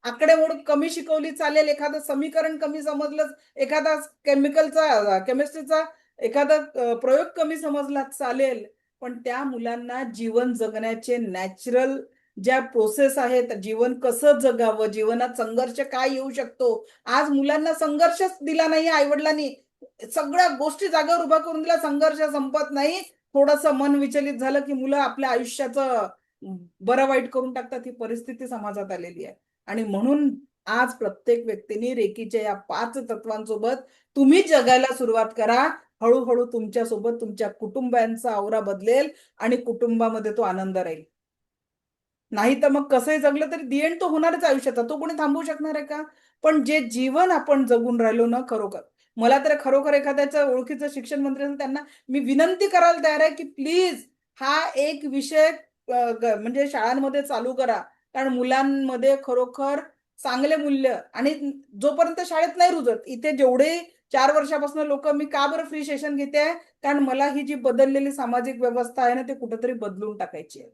आकडेमोड कमी शिकवली चालेल, एखादं समीकरण कमी समजलं, एखादा केमिस्ट्रीचा एखादा प्रयोग कमी समजला चालेल, पण त्या मुलांना जीवन जगण्याचे नॅचरल ज्या प्रोसेस आहेत, जीवन कसं जगावं, जीवनात संघर्ष काय येऊ शकतो. आज मुलांना संघर्षच दिला नाही आईवडिलांनी, सगळ्या गोष्टी जागेवर उभा करून दिला, संघर्ष संपत नाही. थोडंसं मन विचलित झालं की मुलं आपल्या आयुष्याचं बरं वाईट करून टाकतात. ही परिस्थिती समाजात आलेली आहे. आणि म्हणून आज प्रत्येक व्यक्तीने रेकीच्या या 5 तत्वांसोबत तुम्ही जगायला सुरुवात करा. हळूहळू तुमच्यासोबत तुमच्या कुटुंबांचा औरा बदलेल आणि कुटुंबामध्ये तो आनंद राहील. नाही तर मग कसंही जगलं तरी दी एंड तो होणारच आयुष्याचा, तो कोणी थांबवू शकणार आहे का? पण जे जीवन आपण जगून राहिलो ना, खरोखर मला तर खरोखर एखाद्याचं ओळखीचं शिक्षण मंत्री असेल त्यांना मी विनंती करायला तयार आहे की प्लीज हा एक विषय म्हणजे शाळांमध्ये चालू करा. कारण मुलांमध्ये खरोखर चांगले मूल्य, आणि जोपर्यंत शाळेत नाही रुजत, इथे जेवढे 4 वर्षापासून लोक, मी का बरं फ्री सेशन घेते, कारण मला ही जी बदललेली सामाजिक व्यवस्था आहे ना, ते कुठेतरी बदलून टाकायची आहे.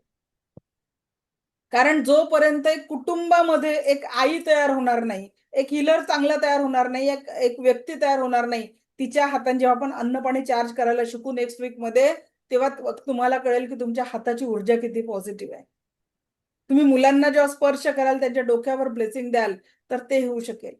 कारण जोपर्यंत एक कुटुंबामध्ये एक आई तयार होणार नाही, एक हिलर चांगला तयार होणार नाही, एक एक व्यक्ती तयार होणार नाही, तिच्या हाताने जेव्हा आपण अन्न पाणी चार्ज करायला शिकू नेक्स्ट वीक मध्ये, तेव्हा तुम्हाला कळेल की तुमच्या हाताची ऊर्जा किती पॉझिटिव्ह आहे. तुम्ही मुलांना जेव्हा स्पर्श कराल, त्यांच्या डोक्यावर ब्लेसिंग द्याल, तर ते होऊ शकेल.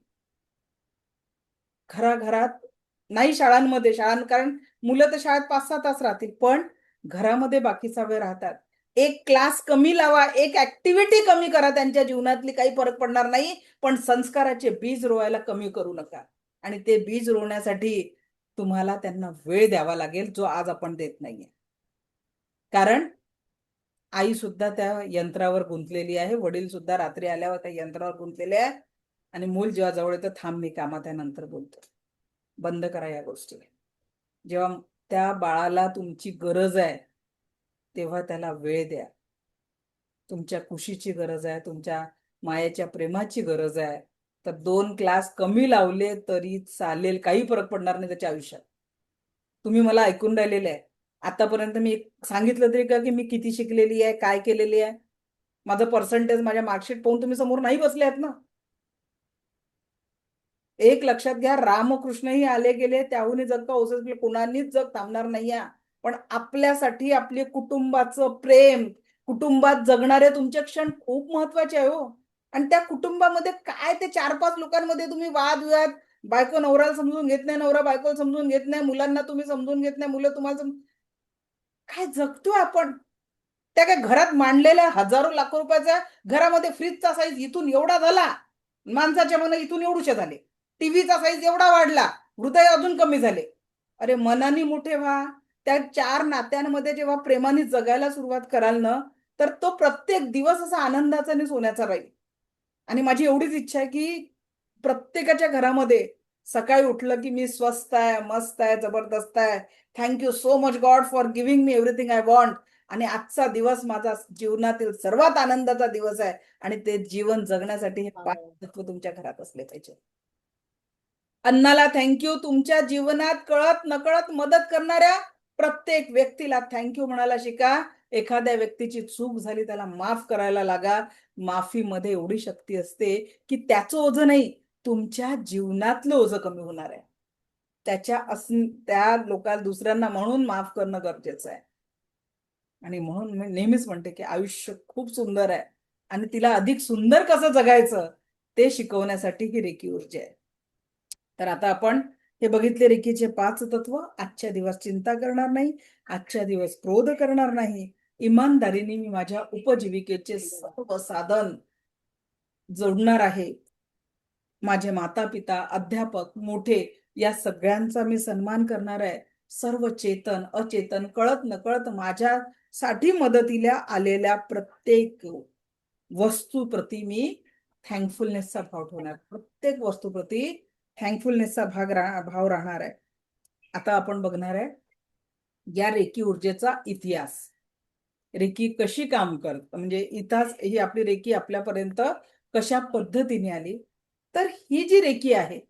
घराघरात नाही, शाळांमध्ये, कारण मुलं तर शाळेत 5-6 तास राहतील, पण घरामध्ये बाकीचा वेळ राहतात. एक क्लास कमी लावा, एक ऍक्टिव्हिटी कमी करा त्यांच्या जीवनातली, काही फरक पडणार नाही. पण संस्काराचे बीज रोवायला कमी करू नका. आणि ते बीज रोवण्यासाठी तुम्हाला त्यांना वेळ द्यावा लागेल, जो आज आपण देत नाहीये. कारण आई सुद्धा त्या यंत्रावर गुंतलेली आहे, वडील सुद्धा रात्री आल्यावर त्या यंत्रावर गुंतलेले आहे. आणि मूल जेव्हा जवळ येतं, थांब मी कामात आहे नंतर बोलतो. बंद करा या गोष्टी. जेव्हा त्या बाळाला तुमची गरज आहे तेव्हा त्याला वेळ द्या. तुमच्या खुशीची गरज आहे, तुमच्या मायेच्या प्रेमाची गरज आहे. तर 2 क्लास कमी लावले तरी चालेल, काही फरक पडणार नाही त्याच्या आयुष्यात. तुम्ही मला ऐकून राहिलेले आहे. आतापर्यंत मी सांगितलं तरी का की मी किती शिकलेली आहे, काय केलेली आहे, माझं पर्सेंटेज, माझ्या मार्कशीट पाहून तुम्ही समोर नाही बसले आहेत ना. एक लक्षात घ्या, रामकृष्णही आले गेले, त्याहूनही जग का ओसरले, कोणानीच जग थांबणार नाहीये. पण आपल्यासाठी आपले कुटुंबाचं प्रेम, कुटुंबात जगणारे तुमचे क्षण खूप महत्वाचे आहे हो. आणि त्या कुटुंबामध्ये काय ते 4-5 लोकांमध्ये तुम्ही वादविवाद, बायको नवऱ्याला समजून घेत नाही, नवरा बायकोला समजून घेत नाही, मुलांना तुम्ही समजून घेत नाही, मुलं तुम्हाला काय जगतोय आपण? त्या काय घरात मांडलेल्या हजारो लाखो रुपयाच्या घरामध्ये फ्रीजचा साईज इथून एवढा झाला, माणसाच्या मन इथून एवढूशे झाले, टीव्हीचा साईज एवढा वाढला, हृदय अजून कमी झाले. अरे मनाने मोठे व्हा. त्या 4 नात्यांमध्ये जेव्हा प्रेमाने जगायला सुरुवात कराल ना, तर तो प्रत्येक दिवस असा आनंदाचा आणि सोन्याचा राहील. आणि माझी एवढीच इच्छा आहे की प्रत्येकाच्या घरामध्ये सकाळी उठलं की मी स्वस्त आहे, मस्त आहे, जबरदस्त आहे, thank you so much God for giving me everything I want. आणि आजचा दिवस माझा जीवनातील सर्वात आनंदाचा दिवस आहे. आणि ते जीवन जगण्यासाठी हे 5 तत्व तुमच्या घरात असले पाहिजे. अन्नाला थँक्यू. तुमच्या जीवनात कळत नकळत मदत करणाऱ्या प्रत्येक व्यक्तीला थँक्यू म्हणायला शिका. एखाद्या व्यक्तीची चूक झाली त्याला माफ करायला लागा. माफीमध्ये एवढी शक्ती असते की त्याचं ओझं नाही, तुमच्या जीवनातलं ओझं कमी होणार आहे. त्या लोकांना, दुसऱ्यांना म्हणून माफ करणं गरजेचं आहे. आणि म्हणून मी नेहमीच म्हणते की आयुष्य खूप सुंदर आहे आणि तिला अधिक सुंदर कसं जगायचं ते शिकवण्यासाठी ही रेकी ऊर्जा आहे. तर आता आपण हे बघितले रेकीचे 5 तत्व. आजच्या दिवस चिंता करणार नाही, आजच्या दिवस क्रोध करणार नाही, इमानदारीने मी माझ्या उपजीविकेचे सर्व साधन जोडणार आहे. माझे माता पिता, अध्यापक, मोठे या सगळ्यांचा मी सन्मान करणार आहे. सर्व चेतन अचेतन कळत नकळत माझ्यासाठी मदतीला आलेल्या प्रत्येक वस्तूप्रती मी थँकफुलनेसचा भाव ठेवणार. प्रत्येक वस्तूप्रती थँकफुलनेसचा भाव राहणार आहे. आता आपण बघणार आहे या रेकी ऊर्जेचा इतिहास. रेकी कशी काम करत, म्हणजे इतिहास ही आपली रेकी आपल्यापर्यंत कशा पद्धतीने आली. तर ही जी रेकी आहे,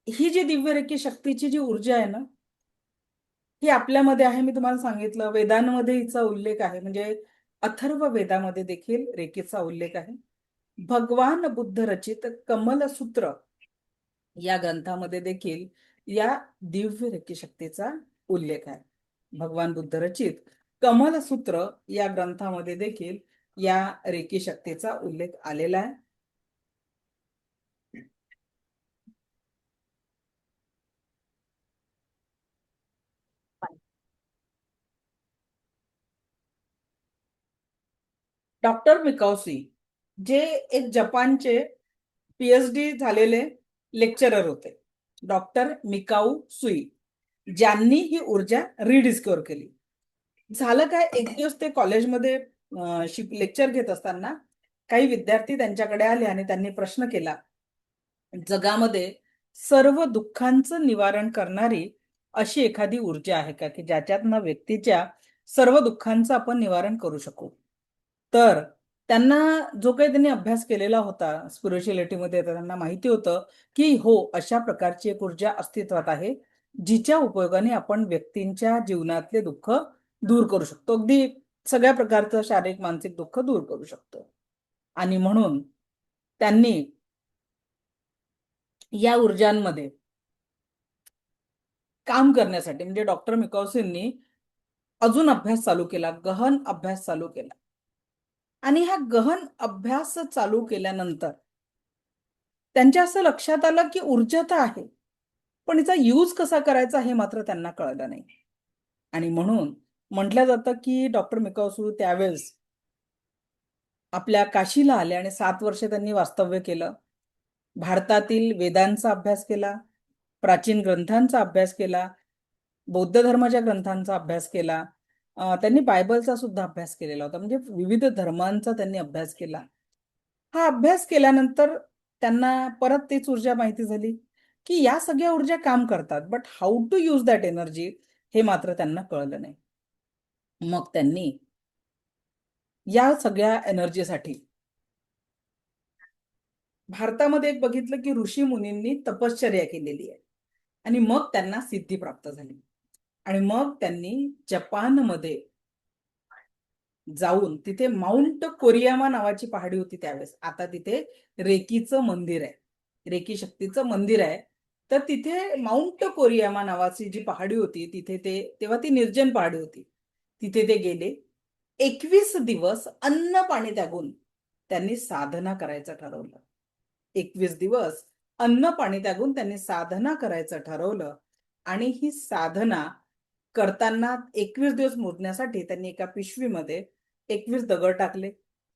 ही जी दिव्य रेकी शक्तीची जी ऊर्जा आहे ना, ही आपल्यामध्ये आहे. मी तुम्हाला सांगितलं वेदांमध्ये हिचा उल्लेख आहे, म्हणजे अथर्व वेदामध्ये देखील रेकीचा उल्लेख आहे. भगवान बुद्ध रचित कमलसूत्र या ग्रंथामध्ये देखील या दिव्य रेकी शक्तीचा उल्लेख आहे. भगवान बुद्ध रचित कमलसूत्र या ग्रंथामध्ये देखील या रेकी शक्तीचा उल्लेख आलेला आहे. डॉक्टर मिकाउसी जे एक जपानचे पीएचडी झालेले लेक्चरर होते, डॉक्टर मिकाऊ सुई, ज्यांनी ही ऊर्जा रिडिस्कवर केली. झालं काय, एक दिवस ते कॉलेजमध्ये लेक्चर घेत असताना काही विद्यार्थी त्यांच्याकडे आले आणि त्यांनी प्रश्न केला, जगामध्ये सर्व दुःखांचं निवारण करणारी अशी एखादी ऊर्जा आहे का की ज्याच्यातनं व्यक्तीच्या सर्व दुःखांचं आपण निवारण करू शकू. तर त्यांना जो काही त्यांनी अभ्यास केलेला होता स्पिरिच्युअलिटीमध्ये, त्यांना माहिती होतं की हो, अशा प्रकारची एक ऊर्जा अस्तित्वात आहे जिच्या उपयोगाने आपण व्यक्तींच्या जीवनातले दुःख दूर करू शकतो. अगदी सगळ्या प्रकारचं शारीरिक मानसिक दुःख दूर करू शकतो. आणि म्हणून त्यांनी या ऊर्जांमध्ये काम करण्यासाठी, म्हणजे डॉक्टर मिकाउसींनी अजून अभ्यास चालू केला, गहन अभ्यास चालू केला. आणि हा गहन अभ्यास चालू केल्यानंतर त्यांच्या असं लक्षात आलं की ऊर्जा तर आहे, पण हिचा यूज कसा करायचा हे मात्र त्यांना कळलं नाही. आणि म्हणून म्हटलं जातं की डॉक्टर मिकाउसू त्यावेळेस आपल्या काशीला आले आणि 7 वर्ष त्यांनी वास्तव्य केलं. भारतातील वेदांचा अभ्यास केला, प्राचीन ग्रंथांचा अभ्यास केला, बौद्ध धर्माच्या ग्रंथांचा अभ्यास केला. त्यांनी बायबलचा सुद्धा अभ्यास केलेला होता, म्हणजे विविध धर्मांचा त्यांनी अभ्यास केला. हा अभ्यास केल्यानंतर त्यांना परत तीच ऊर्जा माहिती झाली की या सगळ्या ऊर्जा काम करतात, but how to use that energy हे मात्र त्यांना कळलं नाही. मग त्यांनी या सगळ्या एनर्जीसाठी भारतामध्ये एक बघितलं की ऋषी मुनींनी तपश्चर्या केलेली आहे आणि मग त्यांना सिद्धी प्राप्त झाली. आणि मग त्यांनी जपानमध्ये जाऊन तिथे माउंट कोरियामा नावाची पहाडी होती त्यावेळेस, आता तिथे रेकीचं मंदिर आहे, रेकी शक्तीचं मंदिर आहे. तर तिथे माउंट कोरियामा नावाची जी पहाडी होती तिथे तेव्हा ती निर्जन पहाडी होती, तिथे ते गेले. 21 दिवस अन्न पाणी त्यागून त्यांनी साधना करायचं ठरवलं. 21 दिवस अन्न पाणी त्यागून त्यांनी साधना करायचं ठरवलं. आणि ही साधना करताना 21 दिवस मोजण्यासाठी त्यांनी एका पिशवीमध्ये 21 दगड टाकले,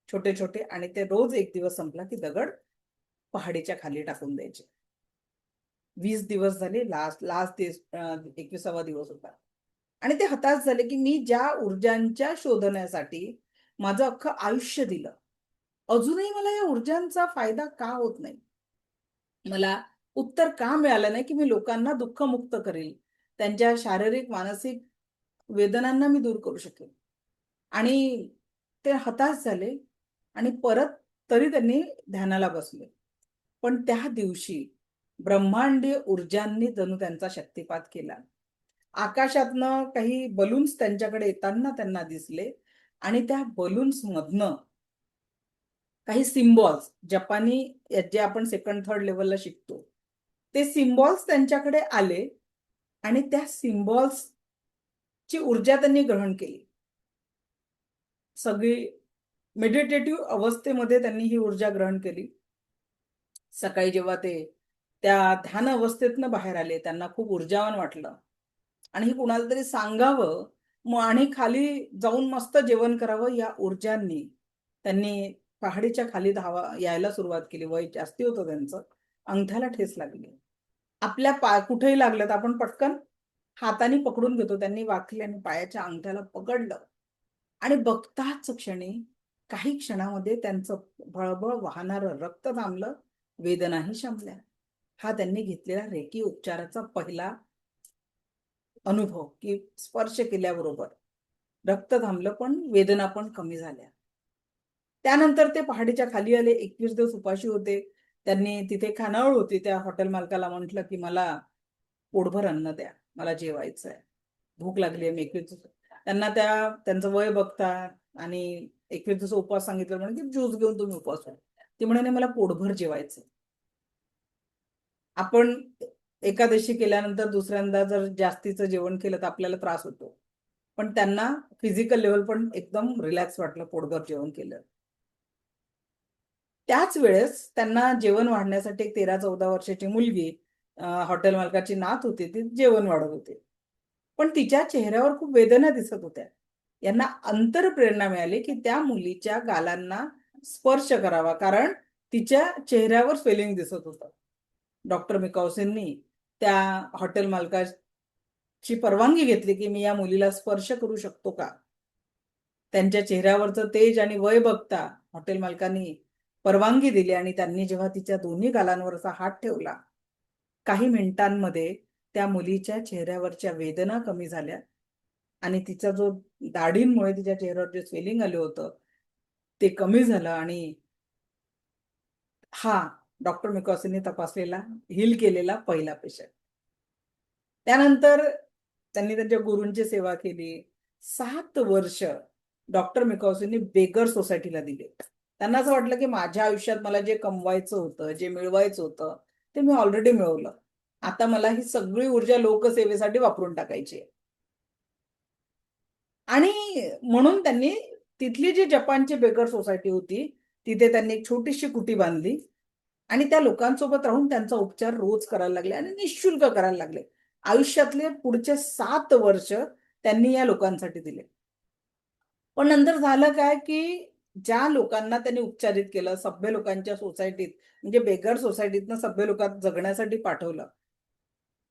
छोटे छोटे, आणि ते रोज एक दिवस संपला की दगड पहाडीच्या खाली टाकून द्यायचे. 20 दिवस झाले, लास्ट लास्ट 21वा दिवस होता. आणि ते हताश झाले की मी ज्या ऊर्जांच्या शोधण्यासाठी माझं अख्खं आयुष्य दिलं, अजूनही मला या ऊर्जांचा फायदा का होत नाही, मला उत्तर का मिळालं नाही की मी लोकांना दुःखमुक्त करेल, त्यांच्या शारीरिक मानसिक वेदनांना मी दूर करू शकेल. आणि ते हताश झाले आणि परत तरी त्यांनी ध्यानाला बसले. पण त्या दिवशी ब्रह्मांडीय ऊर्जांनी जणू त्यांचा शक्तिपात केला. आकाशातनं काही बलून्स त्यांच्याकडे येताना त्यांना दिसले आणि त्या बलून्स मधनं काही सिम्बॉल्स, जपानी जे आपण सेकंड थर्ड लेवलला शिकतो, ते सिम्बॉल्स त्यांच्याकडे आले आणि त्या सिम्बॉल्सची ऊर्जा त्यांनी ग्रहण केली. सगळी मेडिटेटिव्ह अवस्थेमध्ये त्यांनी ही ऊर्जा ग्रहण केली. सकाळी जेव्हा ते त्या ध्यान अवस्थेतनं बाहेर आले, त्यांना खूप ऊर्जावान वाटलं आणि हे कुणाला तरी सांगावं आणि खाली जाऊन मस्त जेवण करावं या ऊर्जांनी त्यांनी पहाडीच्या खाली यायला सुरुवात केली. वय जास्ती होतं त्यांचं. अंगठ्याला ठेच लागली. आपल्या कुठेही लागलं तर आपण पटकन हाताने पकडून घेतो. त्यांनी वाकले आणि पायाच्या अंगठ्याला पकडलं आणि बघताच क्षणी काही क्षणामध्ये त्यांचं भळभळ वाहणारं रक्त थांबलं, वेदनाही शमल्या. हा त्यांनी घेतलेला रेकी उपचाराचा पहिला अनुभव, की स्पर्श केल्याबरोबर रक्त थांबलं पण वेदना पण कमी झाल्या. त्यानंतर ते पहाडीच्या खाली आले. 21 दिवस उपाशी होते. त्यांनी तिथे खानावळ होती. त्या हॉटेल मालकाला म्हटलं, की मला पोटभर अन्न द्या. मला जेवायचंय. भूक लागली आहे. 21 दिवस. त्यांना त्यांचं वय बघतात आणि 21 दिवस उपवास सांगितलं म्हणजे की ज्यूस घेऊन तुम्ही उपवास सोडा. ती म्हणाले मला पोटभर जेवायचं. आपण एकादशी केल्यानंतर दुसऱ्यांदा जर जास्तीचं जेवण केलं तर आपल्याला त्रास होतो. पण त्यांना फिजिकल लेवल पण एकदम रिलॅक्स वाटलं पोटभर जेवण केलं. त्याच वेळेस त्यांना जेवण वाढण्यासाठी एक 13-14 वर्षाची मुलगी हॉटेल मालकाची नात होती, ती जेवण वाढत होती. पण तिच्या चेहऱ्यावर खूप वेदना दिसत होत्या. यांना अंतरप्रेरणा मिळाली, की त्या मुलीच्या गालांना स्पर्श करावा कारण तिच्या चेहऱ्यावर स्वेलिंग दिसत होतं. डॉक्टर मिकावसेंनी त्या हॉटेल मालकाची परवानगी घेतली, की मी या मुलीला स्पर्श करू शकतो का? त्यांच्या चेहऱ्यावरचं तेज आणि वय बघता हॉटेल मालकांनी परवानगी दिली आणि त्यांनी जेव्हा तिच्या दोन्ही गालांवर असा हात ठेवला, काही मिनिटांमध्ये त्या मुलीच्या चेहऱ्यावरच्या वेदना कमी झाल्या आणि तिचा जो दाढींमुळे तिच्या चेहऱ्यावर जे स्वेलिंग आलं होतं, ते कमी झालं आणि हा डॉक्टर मिकासेंनी तपासलेला, हील केलेला पहिला पेशंट. त्यानंतर त्यांनी त्यांच्या गुरूंची सेवा केली. 7 वर्ष डॉक्टर मिकावसेंनी बेगर सोसायटीला दिले. त्यांना असं वाटलं, की माझ्या आयुष्यात मला जे कमवायचं होतं, जे मिळवायचं होतं, ते मी ऑलरेडी मिळवलं. आता मला ही सगळी ऊर्जा लोकसेवेसाठी वापरून टाकायची आहे. आणि म्हणून त्यांनी तिथली जी जपानची बेगर सोसायटी होती, तिथे त्यांनी एक छोटीशी कुटी बांधली आणि त्या लोकांसोबत राहून त्यांचा उपचार रोज करायला लागले आणि निःशुल्क करायला लागले. आयुष्यातले पुढचे 7 वर्ष त्यांनी या लोकांसाठी दिले. पण नंतर झालं काय, की ज्या लोकांना त्यांनी उपचारित केलं, सभ्य लोकांच्या सोसायटीत म्हणजे बेगर सोसायटीतनं सभ्य लोकात जगण्यासाठी पाठवलं.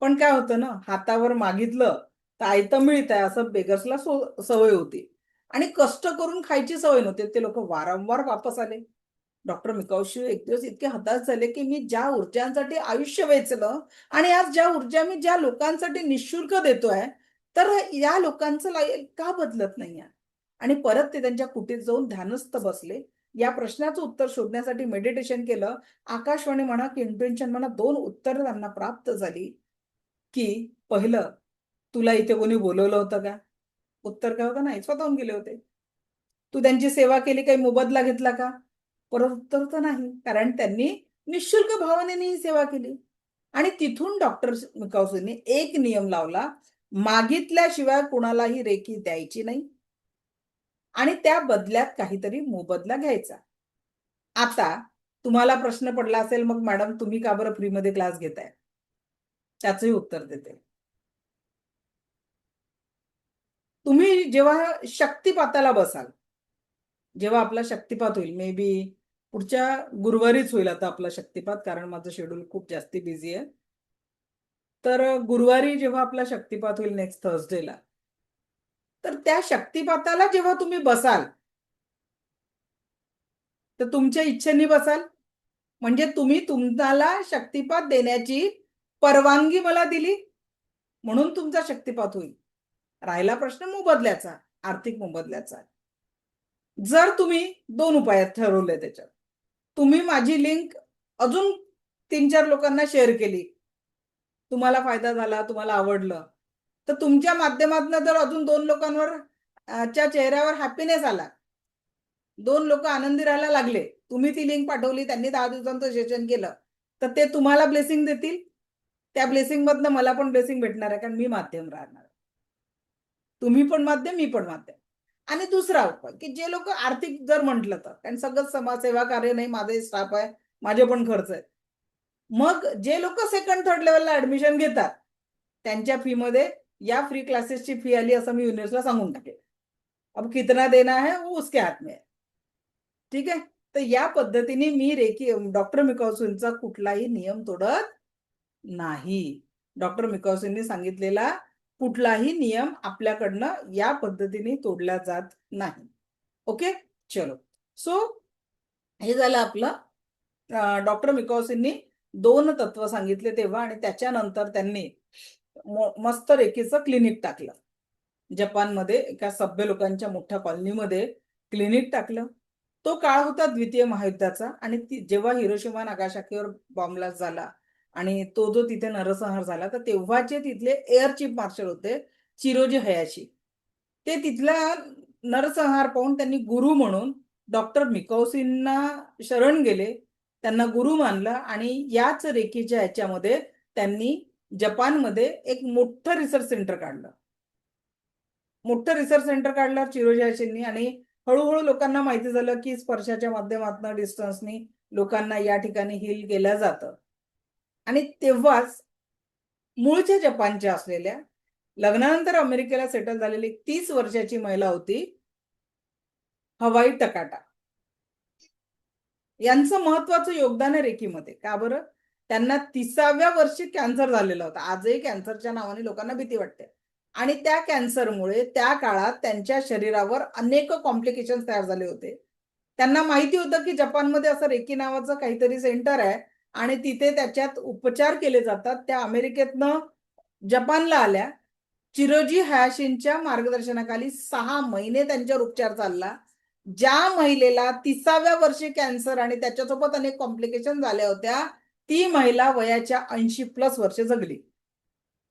पण काय होतं ना, हातावर मागितलं तर आयतं मिळतंय असं बेगर्सला सवय होती. आणि कष्ट करून खायची सवय नव्हती. ते लोकं वारंवार वापस आले. डॉक्टर मिकावशी एक दिवस इतके हताश झाले, की मी ज्या ऊर्जांसाठी आयुष्य वेचलं आणि आज ज्या ऊर्जा मी ज्या लोकांसाठी निःशुल्क देतोय, तर या लोकांचं लाईफ का बदलत नाहीये? आणि परत ते त्यांच्या कुटीत जाऊन ध्यानस्थ बसले. या प्रश्नाचं उत्तर शोधण्यासाठी मेडिटेशन केलं. आकाशवाणी म्हणा की इंट्युइशन म्हणा 2 उत्तरं त्यांना प्राप्त झाली, की पहिलं, तुला इथे कोणी बोलवलं होतं का? उत्तर काय होतं, नाही. स्वतःहून गेले होते. तू त्यांची सेवा केली, काही मोबदला घेतला का? परत उत्तर तर नाही. कारण त्यांनी निःशुल्क भावनेने ही सेवा केली. आणि तिथून डॉक्टर मिकावसेंनी एक नियम लावला, मागितल्याशिवाय कुणालाही रेकी द्यायची नाही आणि त्या बदल्यात काहीतरी मोबदला घ्यायचा. आता तुम्हाला प्रश्न पडला असेल, मग मॅडम तुम्ही का बरं फ्रीमध्ये क्लास घेताय? त्याचंही उत्तर देते. तुम्ही जेव्हा शक्तिपाताला बसाल, जेव्हा आपला शक्तिपात होईल, मे बी पुढच्या गुरुवारीच होईल आता आपला शक्तिपात, कारण माझं शेड्यूल खूप जास्ती बिझी आहे. तर गुरुवारी जेव्हा आपला शक्तिपात होईल नेक्स्ट थर्सडेला, तर त्या शक्तिपाताला जेव्हा तुम्ही बसाल, तर तुमच्या इच्छेने बसाल. म्हणजे तुम्ही तुम्हाला शक्तिपात देण्याची परवानगी मला दिली, म्हणून तुमचा शक्तिपात होईल. राहिला प्रश्न मोबदल्याचा, आर्थिक मोबदल्याचा. जर तुम्ही 2 उपाय ठरवले त्याच्यात. तुम्ही माझी लिंक अजून 3-4 लोकांना शेअर केली. तुम्हाला फायदा झाला, तुम्हाला आवडलं. तर तुमच्या माध्यमातून जर अजून 2 लोकांवर च्या चेहऱ्यावर हॅपीनेस आला, 2 लोकं आनंदी राहायला लागले. तुम्ही ती लिंक पाठवली, त्यांनी 10 दिवसांचं सेशन केलं. तर ते तुम्हाला ब्लेसिंग देतील. त्या ब्लेसिंगमधनं मला पण ब्लेसिंग भेटणार आहे, कारण मी माध्यम राहणार. तुम्ही पण माध्यम, मी पण माध्यम. आणि दुसरा उपाय की जे लोक आर्थिक जर म्हटलं तर, कारण सगळं समाजसेवा कार्य नाही, माझे स्टाफ आहे, माझे पण खर्च आहे, मग जे लोक सेकंड थर्ड लेवलला ऍडमिशन घेतात त्यांच्या फी मध्ये या फ्री क्लासेसची फी आली असं मी युनिव्हर्सिटीला सांगून टाकेल. अब कितना देना है वो उसके हात में है. ठीक आहे. तर या पद्धतीने मी डॉक्टर मिकाउसींचा कुठलाही नियम तोडत नाही. डॉक्टर मिकाउसींनी सांगितलेला कुठलाही नियम आपल्याकडनं या पद्धतीने तोडला जात नाही. ओके, चलो. सो हे झालं आपलं डॉक्टर मिकाउसींनी 2 तत्व सांगितले तेव्हा, आणि त्याच्यानंतर त्यांनी मस्त रेकीचं क्लिनिक टाकलं. जपानमध्ये एका सभ्य लोकांच्या मोठ्या कॉलनीमध्ये क्लिनिक टाकलं. तो काळ होता द्वितीय महायुद्धाचा, आणि जेव्हा हिरोशिमा नागासाकीवर बॉम्ब ब्लास्ट झाला आणि तो जो तिथे नरसंहार झाला, तर तेव्हाचे तिथले एअर चीफ मार्शल होते चिरोजी हयाशी. ते तिथला नरसंहार पाहून त्यांनी गुरु म्हणून डॉक्टर मिकाउसींना शरण गेले, त्यांना गुरु मानलं, आणि याच रेकीच्या ह्याच्यामध्ये त्यांनी जपानमध्ये एक मोठं रिसर्च सेंटर काढलं. मोठं रिसर्च सेंटर काढलं चिरोजी हयाशींनी, आणि हळूहळू लोकांना माहिती झालं की स्पर्शाच्या माध्यमातून डिस्टन्सनी लोकांना या ठिकाणी हील केलं जातं. आणि तेव्हाच मूळच्या जपानच्या असलेल्या, लग्नानंतर अमेरिकेला सेटल झालेली 30 वर्षाची महिला होती हवाई टकाटा. यांचं महत्वाचं योगदान आहे रेकीमध्ये. का बरं? त्यांना 30व्या वर्षी कॅन्सर झालेला होता. आजही कॅन्सरच्या नावाने लोकांना भीती वाटते, आणि त्या कॅन्सरमुळे त्या काळात त्यांच्या शरीरावर अनेक कॉम्प्लिकेशन तयार झाले होते. त्यांना माहिती होतं की जपानमध्ये असं रेकी नावाचं काहीतरी सेंटर आहे आणि तिथे त्याच्यात उपचार केले जातात. त्या अमेरिकेतनं जपानला आल्या. चिरोजी हयाशींच्या मार्गदर्शनाखाली 6 महिने त्यांच्यावर उपचार चालला. ज्या महिलेला 30व्या वर्षी कॅन्सर आणि त्याच्यासोबत अनेक कॉम्प्लिकेशन झाल्या होत्या, ती महिला वयाच्या 80+ वर्ष जगली.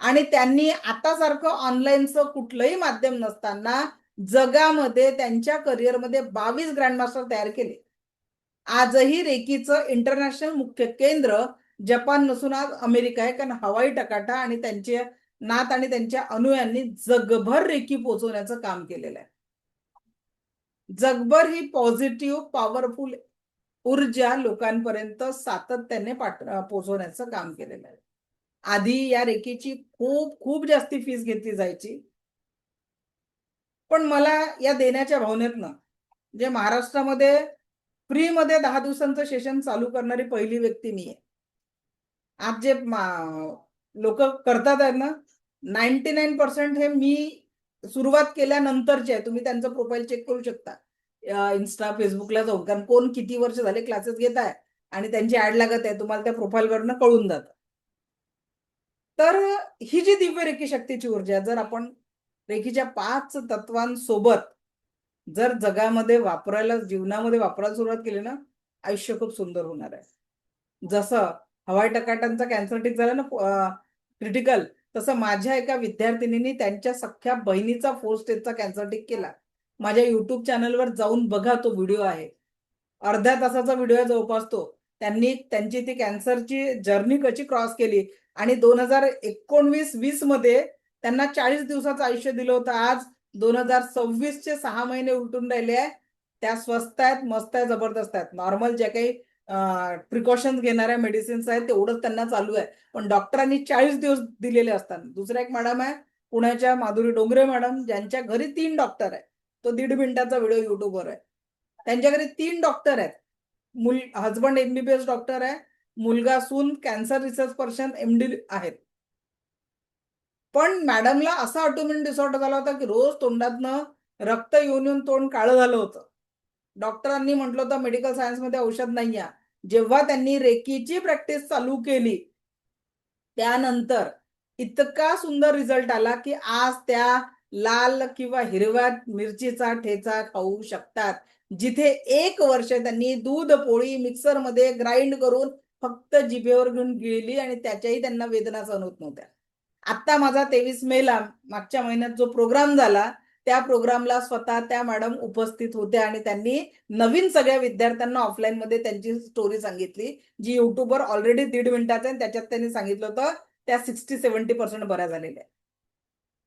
आणि त्यांनी आता सारखं ऑनलाईनचं कुठलंही माध्यम नसताना जगामध्ये त्यांच्या करिअरमध्ये 22 ग्रँडमास्टर तयार केले. आजही रेकीचं इंटरनॅशनल मुख्य केंद्र जपान नसून आज अमेरिका आहे, कारण हवाई टकाटा आणि त्यांचे नात आणि त्यांच्या अनुयायांनी जगभर रेकी पोहोचवण्याचं काम केलेलं आहे. जगभर ही पॉझिटिव्ह पॉवरफुल ऊर्जा लोकांपर्यंत सातत्याने पोहोचवण्याचं काम केलेलं आहे. आधी या रेकीची खूप खूप जास्ती फीस घेतली जायची, पण मला या देण्याच्या भावनेतनं, जे महाराष्ट्रामध्ये फ्रीमध्ये 10 दिवसांचं सेशन चालू करणारी पहिली व्यक्ती मी आहे. आज जे लोक करतात आहेत ना, 99% हे मी सुरुवात केल्यानंतरचे आहे. तुम्ही त्यांचं प्रोफाईल चेक करू शकता इन्स्टा फेसबुकला जाऊन, कारण कोण किती वर्ष झाले क्लासेस घेत आहे आणि त्यांची ऍड लागत आहे, तुम्हाला त्या प्रोफाईलवरनं कळून जातं. तर ही जी दिव्य रेकी शक्तीची ऊर्जा, जर आपण रेकीच्या 5 तत्वांसोबत जर जगामध्ये वापरायला, जीवनामध्ये वापरायला सुरुवात केली ना, आयुष्य खूप सुंदर होणार आहे. जसं हवाई टकाटांचा कॅन्सर ठीक झाला ना क्रिटिकल, तसं माझ्या एका विद्यार्थिनींनी त्यांच्या सख्ख्या बहिणीचा 4 स्टेजचा कॅन्सर ठीक केला. माझ्या युट्यूब चॅनलवर जाऊन बघा, तो व्हिडिओ आहे. अर्ध्या तासाचा व्हिडिओ आहे जवळपास तो. त्यांनी त्यांची ती कॅन्सरची जर्नी कशी क्रॉस केली, आणि 2019-20 मध्ये त्यांना 40 दिवसाचं आयुष्य दिलं होतं. आज 2026चे 6 महिने उलटून राहिले आहे. त्या स्वस्त आहेत, मस्त आहे, जबरदस्त आहेत. नॉर्मल जे काही प्रिकॉशन्स घेणाऱ्या मेडिसिन्स आहेत तेवढंच त्यांना चालू आहे, पण डॉक्टरांनी 40 दिवस दिलेले असतात. दुसऱ्या एक मॅडम आहे पुण्याच्या, माधुरी डोंगरे मॅडम, ज्यांच्या घरी 3 डॉक्टर आहेत. तो 1.5 मिनिटाचा व्हिडिओ युट्यूबवर आहे. त्यांच्या घरी 3 डॉक्टर आहेत. हजबंड MBBS डॉक्टर आहे, मुलगा सून कॅन्सर रिसर्च पर्सन MD आहेत. पण मॅडमला असा ऑटोइम्युन डिसऑर्डर झाला होता की रोज तोंडातनं रक्त येऊन येऊन तोंड काळं झालं होतं. डॉक्टरांनी म्हटलं होतं मेडिकल सायन्समध्ये औषध नाही आहे. जेव्हा त्यांनी रेकीची प्रॅक्टिस चालू केली, त्यानंतर इतका सुंदर रिझल्ट आला की आज त्या लाल किंवा हिरव्या मिरचीचा ठेचा खाऊ शकतात. जिथे 1 वर्ष त्यांनी दूध पोळी मिक्सरमध्ये ग्राइंड करून फक्त जिभेवर घेऊन गिळली आणि त्याच्याही त्यांना वेदना सहन होत नव्हत्या. आता माझा 23 मेला मागच्या महिन्यात जो प्रोग्राम झाला, त्या प्रोग्रामला स्वतः त्या मॅडम उपस्थित होत्या, आणि त्यांनी नवीन सगळ्या विद्यार्थ्यांना ऑफलाईनमध्ये त्यांची स्टोरी सांगितली, जी युट्यूबवर ऑलरेडी 1.5 मिनिटाचं आहे. त्याच्यात त्यांनी सांगितलं होतं त्या 60-70% बऱ्या झालेल्या.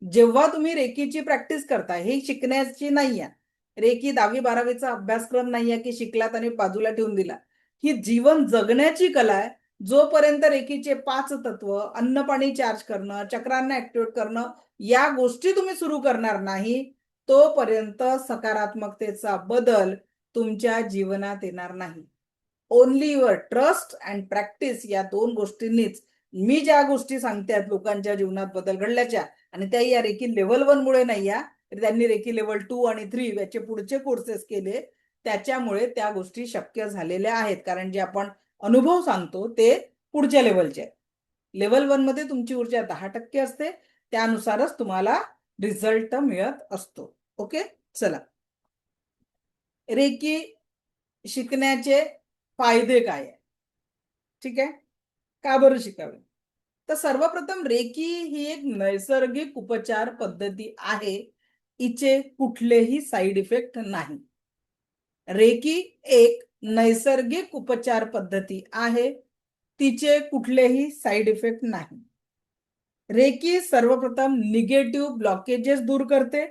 जेव्हा तुम्ही रेकीची प्रॅक्टिस करता, हे शिकण्याची नाही आहे. रेकी 10वी-12वीचा अभ्यासक्रम नाही आहे की शिकलात आणि बाजूला ठेवून दिला. ही जीवन जगण्याची कला आहे. जोपर्यंत रेकीचे 5 तत्व, अन्न पाणी चार्ज करणं, चक्रांना ऍक्टिव्हेट करणं, या गोष्टी तुम्ही सुरू करणार नाही, तोपर्यंत सकारात्मकतेचा बदल तुमच्या जीवनात येणार नाही. Only your trust and practice, या 2 गोष्टींनीच मी ज्या गोष्टी सांगतात लोकांच्या जीवनात बदल घडल्याच्या, आणि त्या या रेकी लेव्हल 1 मुळे नाही या, तर त्यांनी रेकी लेव्हल 2 आणि 3 याचे पुढचे कोर्सेस केले, त्याच्यामुळे त्या गोष्टी शक्य झालेल्या आहेत. कारण जे आपण अनुभव सांगतो ते पुढच्या लेव्हलचे आहे. लेव्हल 1 मध्ये तुमची ऊर्जा 10% असते, त्यानुसारच तुम्हाला रिझल्ट मिळत असतो. ओके, चला. रेकी शिकण्याचे फायदे काय आहे? ठीक आहे, का बरं शिकावे? तर सर्वप्रथम रेकी ही एक नैसर्गिक उपचार पद्धती आहे. हिचे कुठलेही साईड इफेक्ट नाही. रेकी एक नैसर्गिक उपचार पद्धती आहे. तिचे कुठलेही साईड इफेक्ट नाही. रेकी सर्वप्रथम निगेटिव्ह ब्लॉकेजेस दूर करते.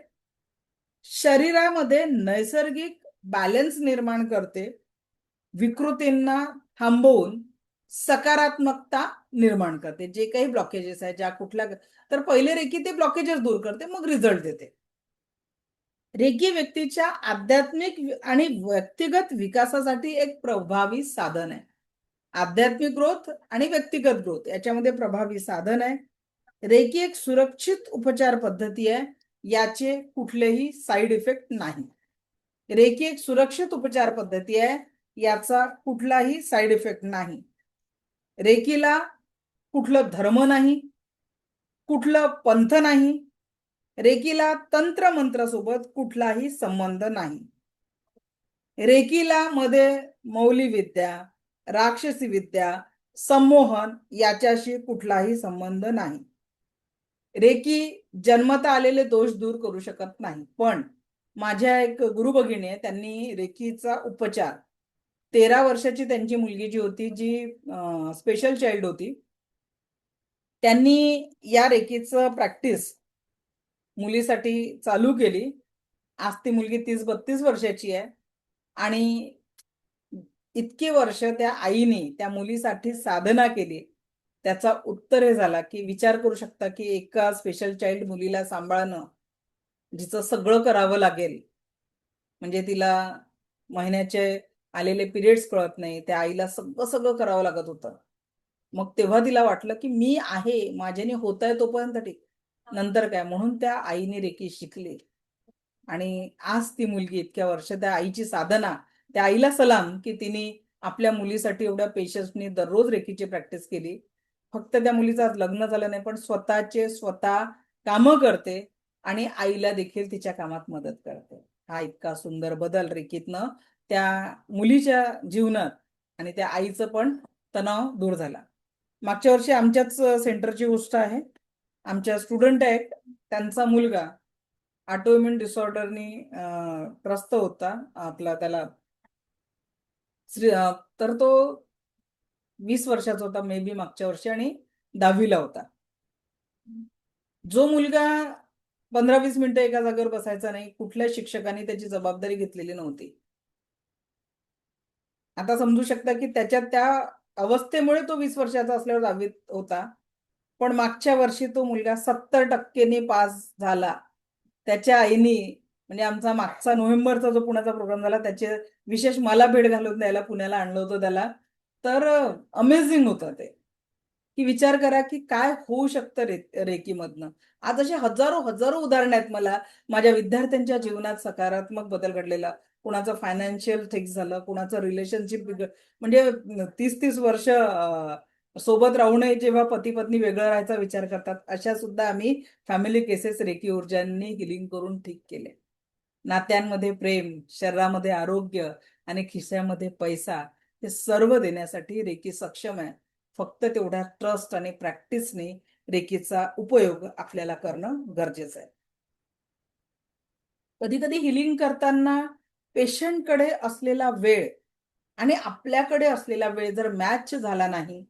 शरीरामध्ये नैसर्गिक बॅलन्स निर्माण करते. विकृतींना थांबवून सकारात्मकता निर्माण करते. जे काही ब्लॉकेजेस आहेत, ज्या कुठल्या, तर पहिले रेकी ते ब्लॉकेजेस दूर करते, मग रिझल्ट देते. रेकी व्यक्तीच्या आध्यात्मिक आणि व्यक्तिगत विकासासाठी एक प्रभावी साधन आहे. आध्यात्मिक ग्रोथ आणि व्यक्तिगत ग्रोथ याच्यामध्ये प्रभावी साधन आहे. रेकी एक सुरक्षित उपचार पद्धती आहे. याचे कुठलेही साईड इफेक्ट नाही. रेकी एक सुरक्षित उपचार पद्धती आहे. याचा कुठलाही साईड इफेक्ट नाही. रेकीला कुठलं धर्म नाही, कुठलं पंथ नाही. रेकीला तंत्र मंत्र सोबत कुठलाही संबंध नाही. रेकीला मध्ये मौली विद्या, राक्षसी विद्या, संमोहन याच्याशी कुठलाही संबंध नाही. रेकी जन्मता आलेले दोष दूर करू शकत नाही. पण माझ्या एक गुरु भगिनी आहे, त्यांनी रेकीचा उपचार, 13 वर्षाची त्यांची मुलगी जी होती, जी स्पेशल चाइल्ड होती, त्यांनी या रेकीचं प्रॅक्टिस मुलीसाठी चालू केली. आज ती मुलगी 30-32 वर्षाची आहे आणि इतकी वर्ष त्या आईने त्या मुलीसाठी साधना केली. त्याचा उत्तर हे झाला की विचार करू शकता की एका स्पेशल चाइल्ड मुलीला सांभाळणं, जिचं सगळं करावं लागेल, म्हणजे तिला महिन्याचे आलेले पिरियड्स कळत नाही, त्या आईला सगळं सगळं करावं लागत होतं. मग तेव्हा तिला वाटलं की मी आहे, माझ्याने होत आहे तोपर्यंत ठीक, नंतर काय. म्हणून त्या आईने रेकी शिकली आणि आज ती मुलगी इतक्या वर्ष त्या आईची साधना, त्या आईला सलाम की तिने आपल्या मुलीसाठी एवढ्या पेशन्सनी दररोज रेकीची प्रॅक्टिस केली. फक्त त्या मुलीचं आज लग्न झालं नाही, पण स्वतःचे स्वतः कामं करते आणि आईला देखील तिच्या कामात मदत करते. हा इतका सुंदर बदल रेकीतनं त्या मुलीच्या जीवनात आणि त्या आईचं पण तणाव दूर झाला. मागच्या वर्षी आमच्याच सेंटरची गोष्ट आहे. आमच्या स्टुडंट आहेत, त्यांचा मुलगा ऑटोइम्युन डिसऑर्डरनी त्रस्त होता. त्याला तर तो 20 वर्षाचा होता मे बी मागच्या वर्षी आणि 10वीला होता. जो मुलगा 15-20 मिनिटं एका जागेवर बसायचा नाही, कुठल्या शिक्षकांनी त्याची जबाबदारी घेतलेली नव्हती. आता समजू शकता की त्याच्या त्या अवस्थेमुळे तो 20 वर्षाचा असल्यावर 10वीत होता. पण मागच्या वर्षी तो मुलगा 70% पास झाला. त्याच्या आईनी, म्हणजे आमचा मागचा नोव्हेंबरचा जो पुण्याचा प्रोग्राम झाला, त्याचे विशेष मला भेट घालून द्यायला पुण्याला आणलं होतं त्याला. तर अमेझिंग होतं ते, की विचार करा की काय होऊ शकतं रेकीमधनं. आज असे हजारो हजारो उदाहरण आहेत मला माझ्या विद्यार्थ्यांच्या जीवनात सकारात्मक बदल घडलेला. कुणाचं फायनान्शियल ठीक झालं, कुणाचं रिलेशनशिप म्हणजे 30-30 वर्ष सोबत राहूनही जेव्हा पती पत्नी वेगळं राहायचा विचार करतात, अशा सुद्धा आम्ही फॅमिली केसेस रेकी ऊर्जांनी हिलिंग करून ठीक केले. नात्यांमध्ये प्रेम, शरीरामध्ये आरोग्य आणि खिशामध्ये पैसा, हे सर्व देण्यासाठी रेकी सक्षम आहे. फक्त तेवढा ट्रस्ट आणि प्रॅक्टिसने रेकीचा उपयोग आपल्याला करणं गरजेचं आहे. कधी कधी हिलिंग करताना पेशंटकडे असलेला वेळ आणि आपल्याकडे असलेला वेळ जर मॅच झाला नाही,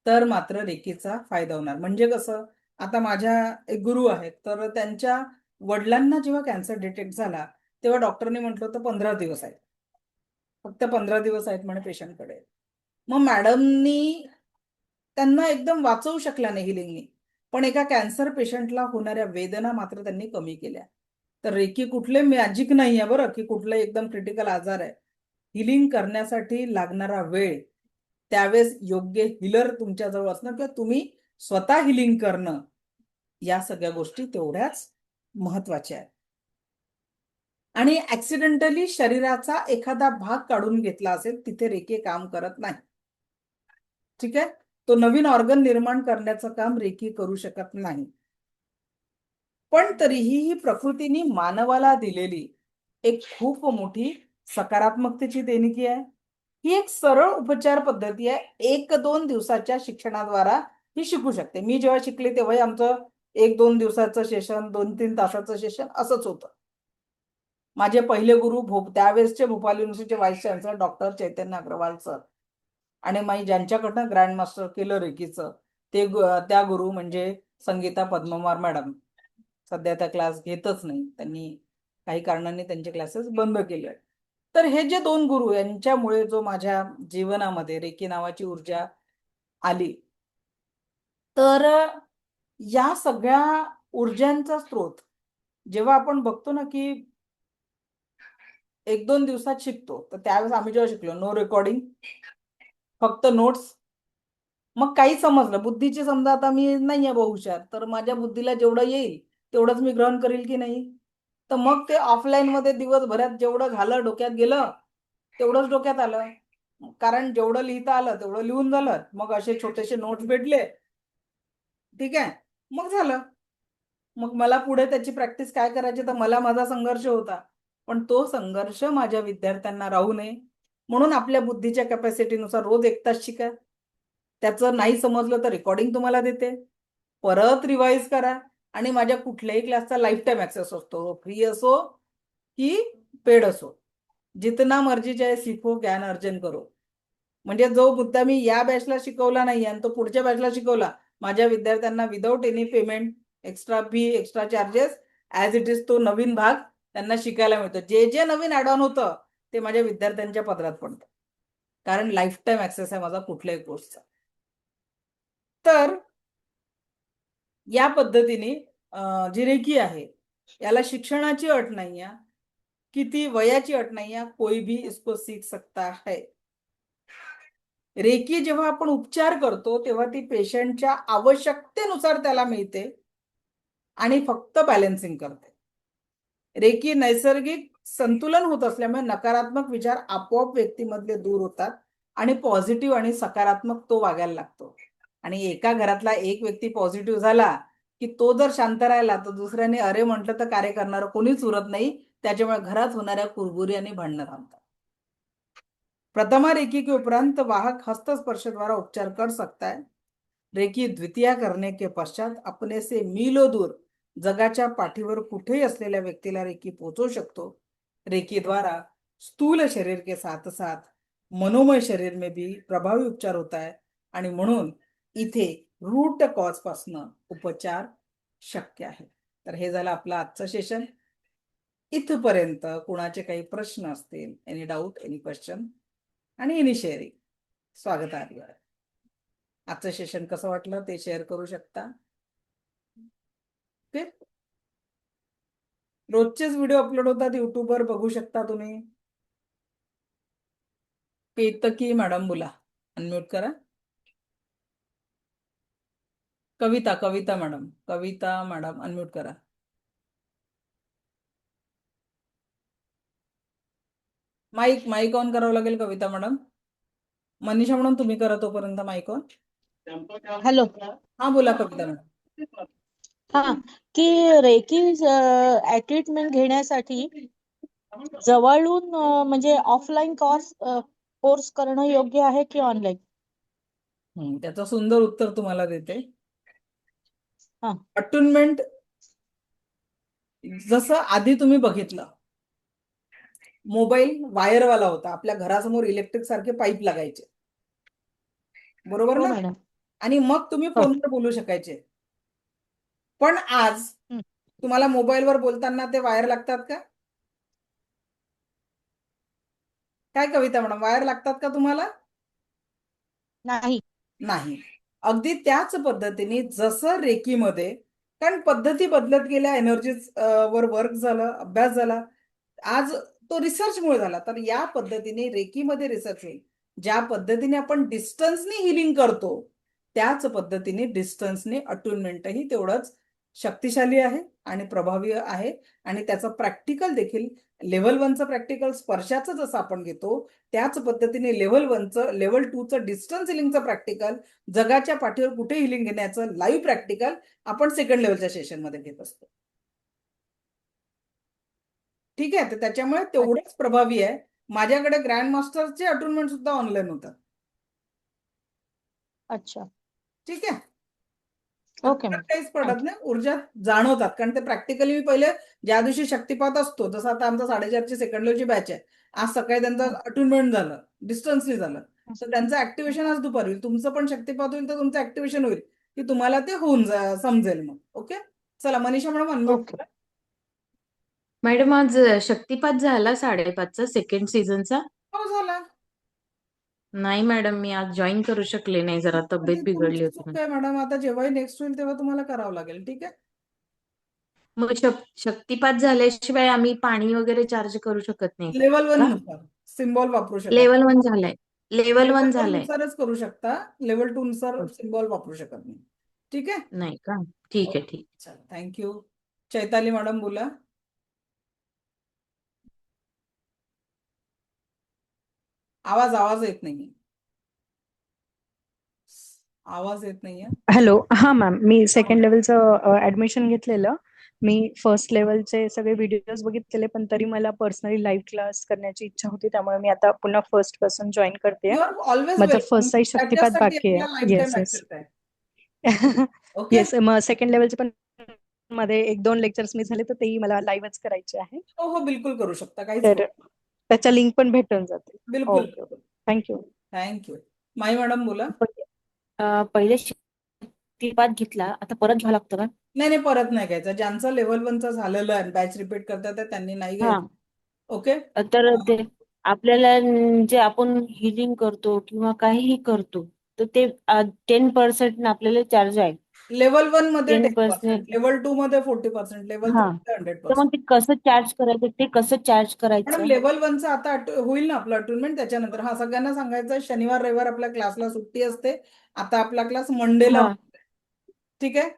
तर मात्र रेकीचा फायदा होणार. म्हणजे कसं, आता माझ्या एक गुरु आहेत, तर त्यांच्या वडिलांना जेव्हा कॅन्सर डिटेक्ट झाला तेव्हा डॉक्टरने म्हटलं होतं 15 दिवस आहेत, फक्त 15 दिवस आहेत म्हणे पेशंटकडे. मग मॅडमनी त्यांना एकदम वाचवू शकल्या नाही हिलिंगनी, पण एका कॅन्सर पेशंटला होणाऱ्या वेदना मात्र त्यांनी कमी केल्या. तर रेकी कुठले मॅजिक नाही आहे बरं, की कुठलं एकदम क्रिटिकल आजार आहे. हिलिंग करण्यासाठी लागणारा वेळ, त्यावेळेस योग्य हिलर तुमच्याजवळ असणं किंवा तुम्ही स्वतः हिलिंग करणं, या सगळ्या गोष्टी तेवढ्याच महत्वाच्या आहेत. आणि ऍक्सिडेंटली शरीराचा एखादा भाग काढून घेतला असेल तिथे रेकी काम करत नाही. ठीक आहे, तो नवीन ऑर्गन निर्माण करण्याचं काम रेकी करू शकत नाही. पण तरीही ही प्रकृतीने मानवाला दिलेली एक खूप मोठी सकारात्मकतेची देणगी आहे. ही एक सरळ उपचार पद्धती आहे, 1-2 दिवसाच्या शिक्षणाद्वारा ही शिकू शकते. मी जेव्हा शिकले तेव्हाही आमचं 1-2 दिवसाचं सेशन, 2-3 तासाचं सेशन असंच होतं. माझे पहिले गुरु त्यावेळेसचे भोपाल युनिव्हर्सिटीचे व्हाईस चान्सलर डॉक्टर चैतन्य अग्रवाल सर, आणि मी ज्यांच्याकडनं ग्रँड मास्टर केलं रेकीचं त्या गुरु म्हणजे संगीता पद्मवार मॅडम. सध्या त्या क्लास घेतच नाही, त्यांनी काही कारणांनी त्यांचे क्लासेस बंद केले. तर हे जे 2 गुरु यांच्यामुळे जो माझ्या जीवनामध्ये रेकी नावाची ऊर्जा आली. तर या सगळ्या ऊर्जांचा स्रोत जेव्हा आपण बघतो ना, की 1-2 दिवसात शिकतो, तर त्यावेळेस आम्ही जेव्हा शिकलो नो रेकॉर्डिंग, फक्त नोट्स. मग काही समजलं बुद्धीची, समजा आता मी नाहीये बहु हुशार, तर माझ्या बुद्धीला जेवढं येईल तेवढंच मी ग्रहण करेल की नाही. तर मग ते ऑफलाईन मध्ये दिवसभरात जेवढं झालं डोक्यात गेलं तेवढंच डोक्यात आलं, कारण जेवढं लिहिता आलं तेवढं लिहून झालं. मग असे छोटेसे नोट्स भेटले, ठीक आहे, मग झालं. मग मला पुढे त्याची प्रॅक्टिस काय करायची, तर मला माझा संघर्ष होता. पण तो संघर्ष माझ्या विद्यार्थ्यांना राहू नये म्हणून आपल्या बुद्धीच्या कॅपॅसिटीनुसार रोज 1 तास शिका. त्याचं नाही समजलं तर रेकॉर्डिंग तुम्हाला देते, परत रिवाइज करा. आणि माझ्या कुठल्याही क्लासचा लाईफ टाईम ऍक्सेस असतो, फ्री असो की पेड असो. जितना मर्जी चाहे सीखो, ज्ञान अर्जन करो. म्हणजे जो मुद्दा मी या बॅचला शिकवला नाही आणि तो पुढच्या बॅचला शिकवला, माझ्या विद्यार्थ्यांना without any payment, extra fee, extra charges, as it is तो नवीन भाग त्यांना शिकायला मिळतो. जे जे नवीन ऍड ऑन होतं ते माझ्या विद्यार्थ्यांच्या पदरात पडतं, कारण लाईफ टाईम ऍक्सेस आहे माझा कुठल्याही कोर्सचा. तर या पद्धतीने जी रेकी आहे याला शिक्षणाची अट नाही आहे, किती वयाची अट नाही आहे, कोई भी इसको सीख सकता है. रेकी जेव्हा आपण उपचार करतो तेव्हा ती पेशंटच्या आवश्यकतेनुसार त्याला मिळते आणि फक्त बॅलन्सिंग करते. रेकी नैसर्गिक संतुलन होत असल्यामुळे नकारात्मक विचार आपोआप व्यक्तीमधले दूर होतात आणि पॉझिटिव्ह आणि सकारात्मक तो वागायला लागतो. आणि एका घरातला एक व्यक्ती पॉझिटिव्ह झाला की तो जर शांत राहिला तर दुसऱ्याने अरे म्हटलं तर कार्य करणारं कोणीच उरत नाही. त्याच्यामुळे घरात होणाऱ्या कुरबुरी आणि भांडणं थांबतात. प्रथमा रेकी के उपरांत वाहक हस्तस्पर्श द्वारा उपचार कर सकता है. रेकी द्वितीय करने के पश्चात अपने से मीलो दूर जगाच्या पाठीवर कुठेही असलेल्या व्यक्तीला रेकी पोहोचवू शकतो. रेकी द्वारा स्थूल शरीर के साथ साथ मनोमय शरीर में भी प्रभावी उपचार होता है आणि म्हणून इथे रूट कॉज पासून उपचार शक्य आहे. तर हे झालं आपलं आजचं सेशन. इथपर्यंत कुणाचे काही प्रश्न असतील, एनी डाऊट, एनी क्वेश्चन आणि एनी शेअरिंग, स्वागत आहे. आजचं सेशन कसं वाटलं ते शेअर करू शकता. ओके, रोजचेच व्हिडिओ अपलोड होतात युट्यूबवर, बघू शकता तुम्ही. केतकी मॅडम बोला, अनम्यूट करा. कविता मॅडम अनम्यूट करा. माईक ऑन करावं लागेल कविता मॅडम. मनीषा म्हणून तुम्ही करा तोपर्यंत माईक ऑन. हॅलो. हा बोला कविता मॅडम. हा, की रेकी ट्रीटमेंट घेण्यासाठी जवळून म्हणजे ऑफलाईन कोर्स करणं योग्य आहे की ऑनलाईन? त्याचं सुंदर उत्तर तुम्हाला देते. हा. अटुनमेंट जसं आधी तुम्ही बघितलं, मोबाईल वायरवाला होता, आपल्या घरासमोर इलेक्ट्रिक सारखे पाईप लागायचे, बरोबर हो ना, मॅडम. आणि मग तुम्ही हो. फोनवर बोलू शकायचे. पण आज हं. तुम्हाला मोबाईलवर बोलताना ते वायर लागतात का? काय कविता मॅडम, वायर लागतात का तुम्हाला? नाही. नाही. अगदी त्याच पद्धतीने जसं रेकीमध्ये, कारण पद्धती बदलत गेल्या, एनर्जी वर वर्क झालं, अभ्यास झाला, आज तो रिसर्चमुळे झाला. तर या पद्धतीने रेकीमध्ये रिसर्च होईल. ज्या पद्धतीने आपण डिस्टन्सने हिलिंग करतो, त्याच पद्धतीने डिस्टन्सने अटुनमेंटही तेवढंच शक्तिशाली आहे आणि प्रभावी आहे. आणि त्याचं प्रॅक्टिकल देखील लेव्हल 1चं प्रॅक्टिकल स्पर्शाचं जसं आपण घेतो, त्याच पद्धतीने लेव्हल 1चं, लेव्हल 2चं डिस्टन्स हिलिंगचं प्रॅक्टिकल, जगाच्या पाठीवर कुठे हिलिंग घेण्याचं लाईव्ह प्रॅक्टिकल आपण सेकंड लेव्हलच्या सेशनमध्ये घेत असतो. ठीक आहे, तर त्याच्यामुळे तेवढंच प्रभावी आहे. माझ्याकडे ग्रँड मास्टरचे अटुनमेंट सुद्धा ऑनलाईन होतात. अच्छा. ठीक आहे, ओके मॅम. काहीच पडत नाही, ऊर्जा जाणवतात. कारण ते प्रॅक्टिकली मी पहिले ज्या दिवशी शक्तिपात असतो, जसं आता आमचा 4:30ची सेकंड लेव्हलची बॅच आहे, आज सकाळी त्यांचं अटुनमेंट झालं, डिस्टन्सली झालं, तर त्यांचं ऍक्टिव्हेशन आज दुपारी होईल. तुमचं पण शक्तिपात होईल तर तुमचं ऍक्टिव्हेशन होईल, की तुम्हाला ते होऊन समजेल मग. ओके, चला मनीषा मॅडम अनम्यूट ओके. करा. मॅडम आज शक्तिपात झाला 5:30चा सेकंड सीझनचा? हो, झाला. नाही मॅडम, मी आज जॉईन करू शकले नाही, जरा ते तब्येत बिघडली तुमची होती चूक आहे मॅडम. आता जेव्हाही नेक्स्ट होईल तेव्हा तुम्हाला करावं लागेल. ठीक आहे, मग शक्तिपात झाल्याशिवाय आम्ही पाणी वगैरे चार्ज करू शकत नाही लेवल 1 का? नुसार सिम्बॉल वापरू शकत. लेवल 1 झालाय. लेवल 1 लेवल 1 झालाय. नुसारच करू शकता, लेवल 2 नुसार सिम्बॉल वापरू शकत नाही. ठीक आहे, नाही का? ठीक आहे, ठीक. चला थँक्यू. चैताली मॅडम बोला. आवाज येत नाहीये. आवाज येत नाहीये. हॅलो. हा मॅम, मी सेकंड लेवलचं ऍडमिशन घेतलेलं. मी फर्स्ट लेवलचे सगळे व्हिडिओज बघितलेले, पण तरी मला पर्सनली लाईव्ह क्लास करण्याची इच्छा होती, त्यामुळे मी आता पुन्हा फर्स्ट पासून जॉईन करते. यू आर ऑलवेज माझं वेलकम. फर्स्ट साईज शक्तिपात त्याच्यासाठी बाकी आपला आहे. Life yes time yes access आहे. Okay, yes. मग सेकंड लेवलचे पण मध्ये 1-2 लेक्चर्स मी झाले, तर तेही मला लाईव्हच करायचे आहे. हो हो, बिलकुल करू शकता, काहीच तर problem. त्याच्या लिंक पण भेटून जातील. बिलकुल. Okay okay, thank you. थँक्यू. माई मॅडम बोला. पहिले शक्तिपात घेतला, आता परत घ्यावं लागतं का? नाही, परत नाही घ्यायचं. ज्यांचं लेवल 1चं झालेलं आहे, बॅच रिपीट करतात, त्यांनी नाही हा, घ्यायचं. ओके, तर ते आपल्याला जे आपण हिलिंग करतो किंवा काहीही करतो, तर ते 10% आपल्याला चार्ज आहे. लेवल 1 मध्ये 10%. 10%, लेवल 2 मध्ये 40%, लेवल 3 हा, मध्ये तर 100%. मग ते कसं चार्ज करायचं, ते कसं चार्ज मॅडम करायचं? लेवल 1चं आता होईल ना आपलं अटुनमेंट. त्याच्यानंतर हा सगळ्यांना सांगायचं, शनिवार रविवार आपल्या क्लासला सुट्टी असते. आता आपला क्लास मंडेला हा. होणार आहे. ठीक आहे,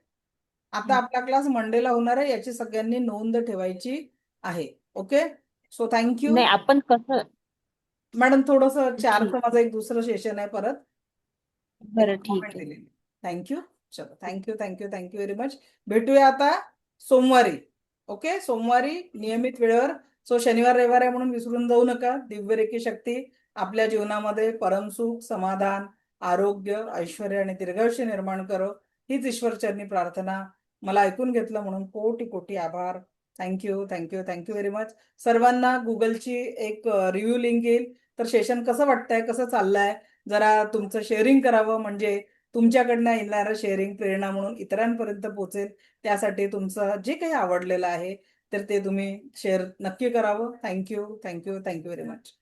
आता आपला क्लास मंडेला होणार आहे, याची सगळ्यांनी नोंद ठेवायची आहे. ओके, सो थँक्यू नाही, आपण कसं? मॅडम. थोडंसं ठीक. 4चं माझं एक दुसरं सेशन आहे परत. बरं, ठीक आहे. थँक्यू. चलो, थँक्यू व्हेरी मच. भेटूया आता सोमवारी. ओके, सोमवारी नियमित वेळेवर. सो शनिवार रविवार आहे म्हणून विसरून जाऊ नका. दिव्यरेखी शक्ती आपल्या जीवनामध्ये परमसुख, समाधान, आरोग्य, ऐश्वर्य आणि दीर्घायुष्य निर्माण करो, हीच ईश्वरचरणी प्रार्थना. मला ऐकून घेतलं म्हणून कोटी कोटी आभार. Thank you very much. सर्वांना गुगलची एक रिव्ह्यू लिंक येईल, तर सेशन कसं वाटतंय, कसं चाललंय, जरा तुमचं शेअरिंग करावं, म्हणजे तुमच्याकडनं येणारं शेअरिंग प्रेरणा म्हणून इतरांपर्यंत पोहोचेल. त्यासाठी तुमचं जे काही आवडलेलं आहे तर ते तुम्ही शेअर नक्की करावं. Thank you very much.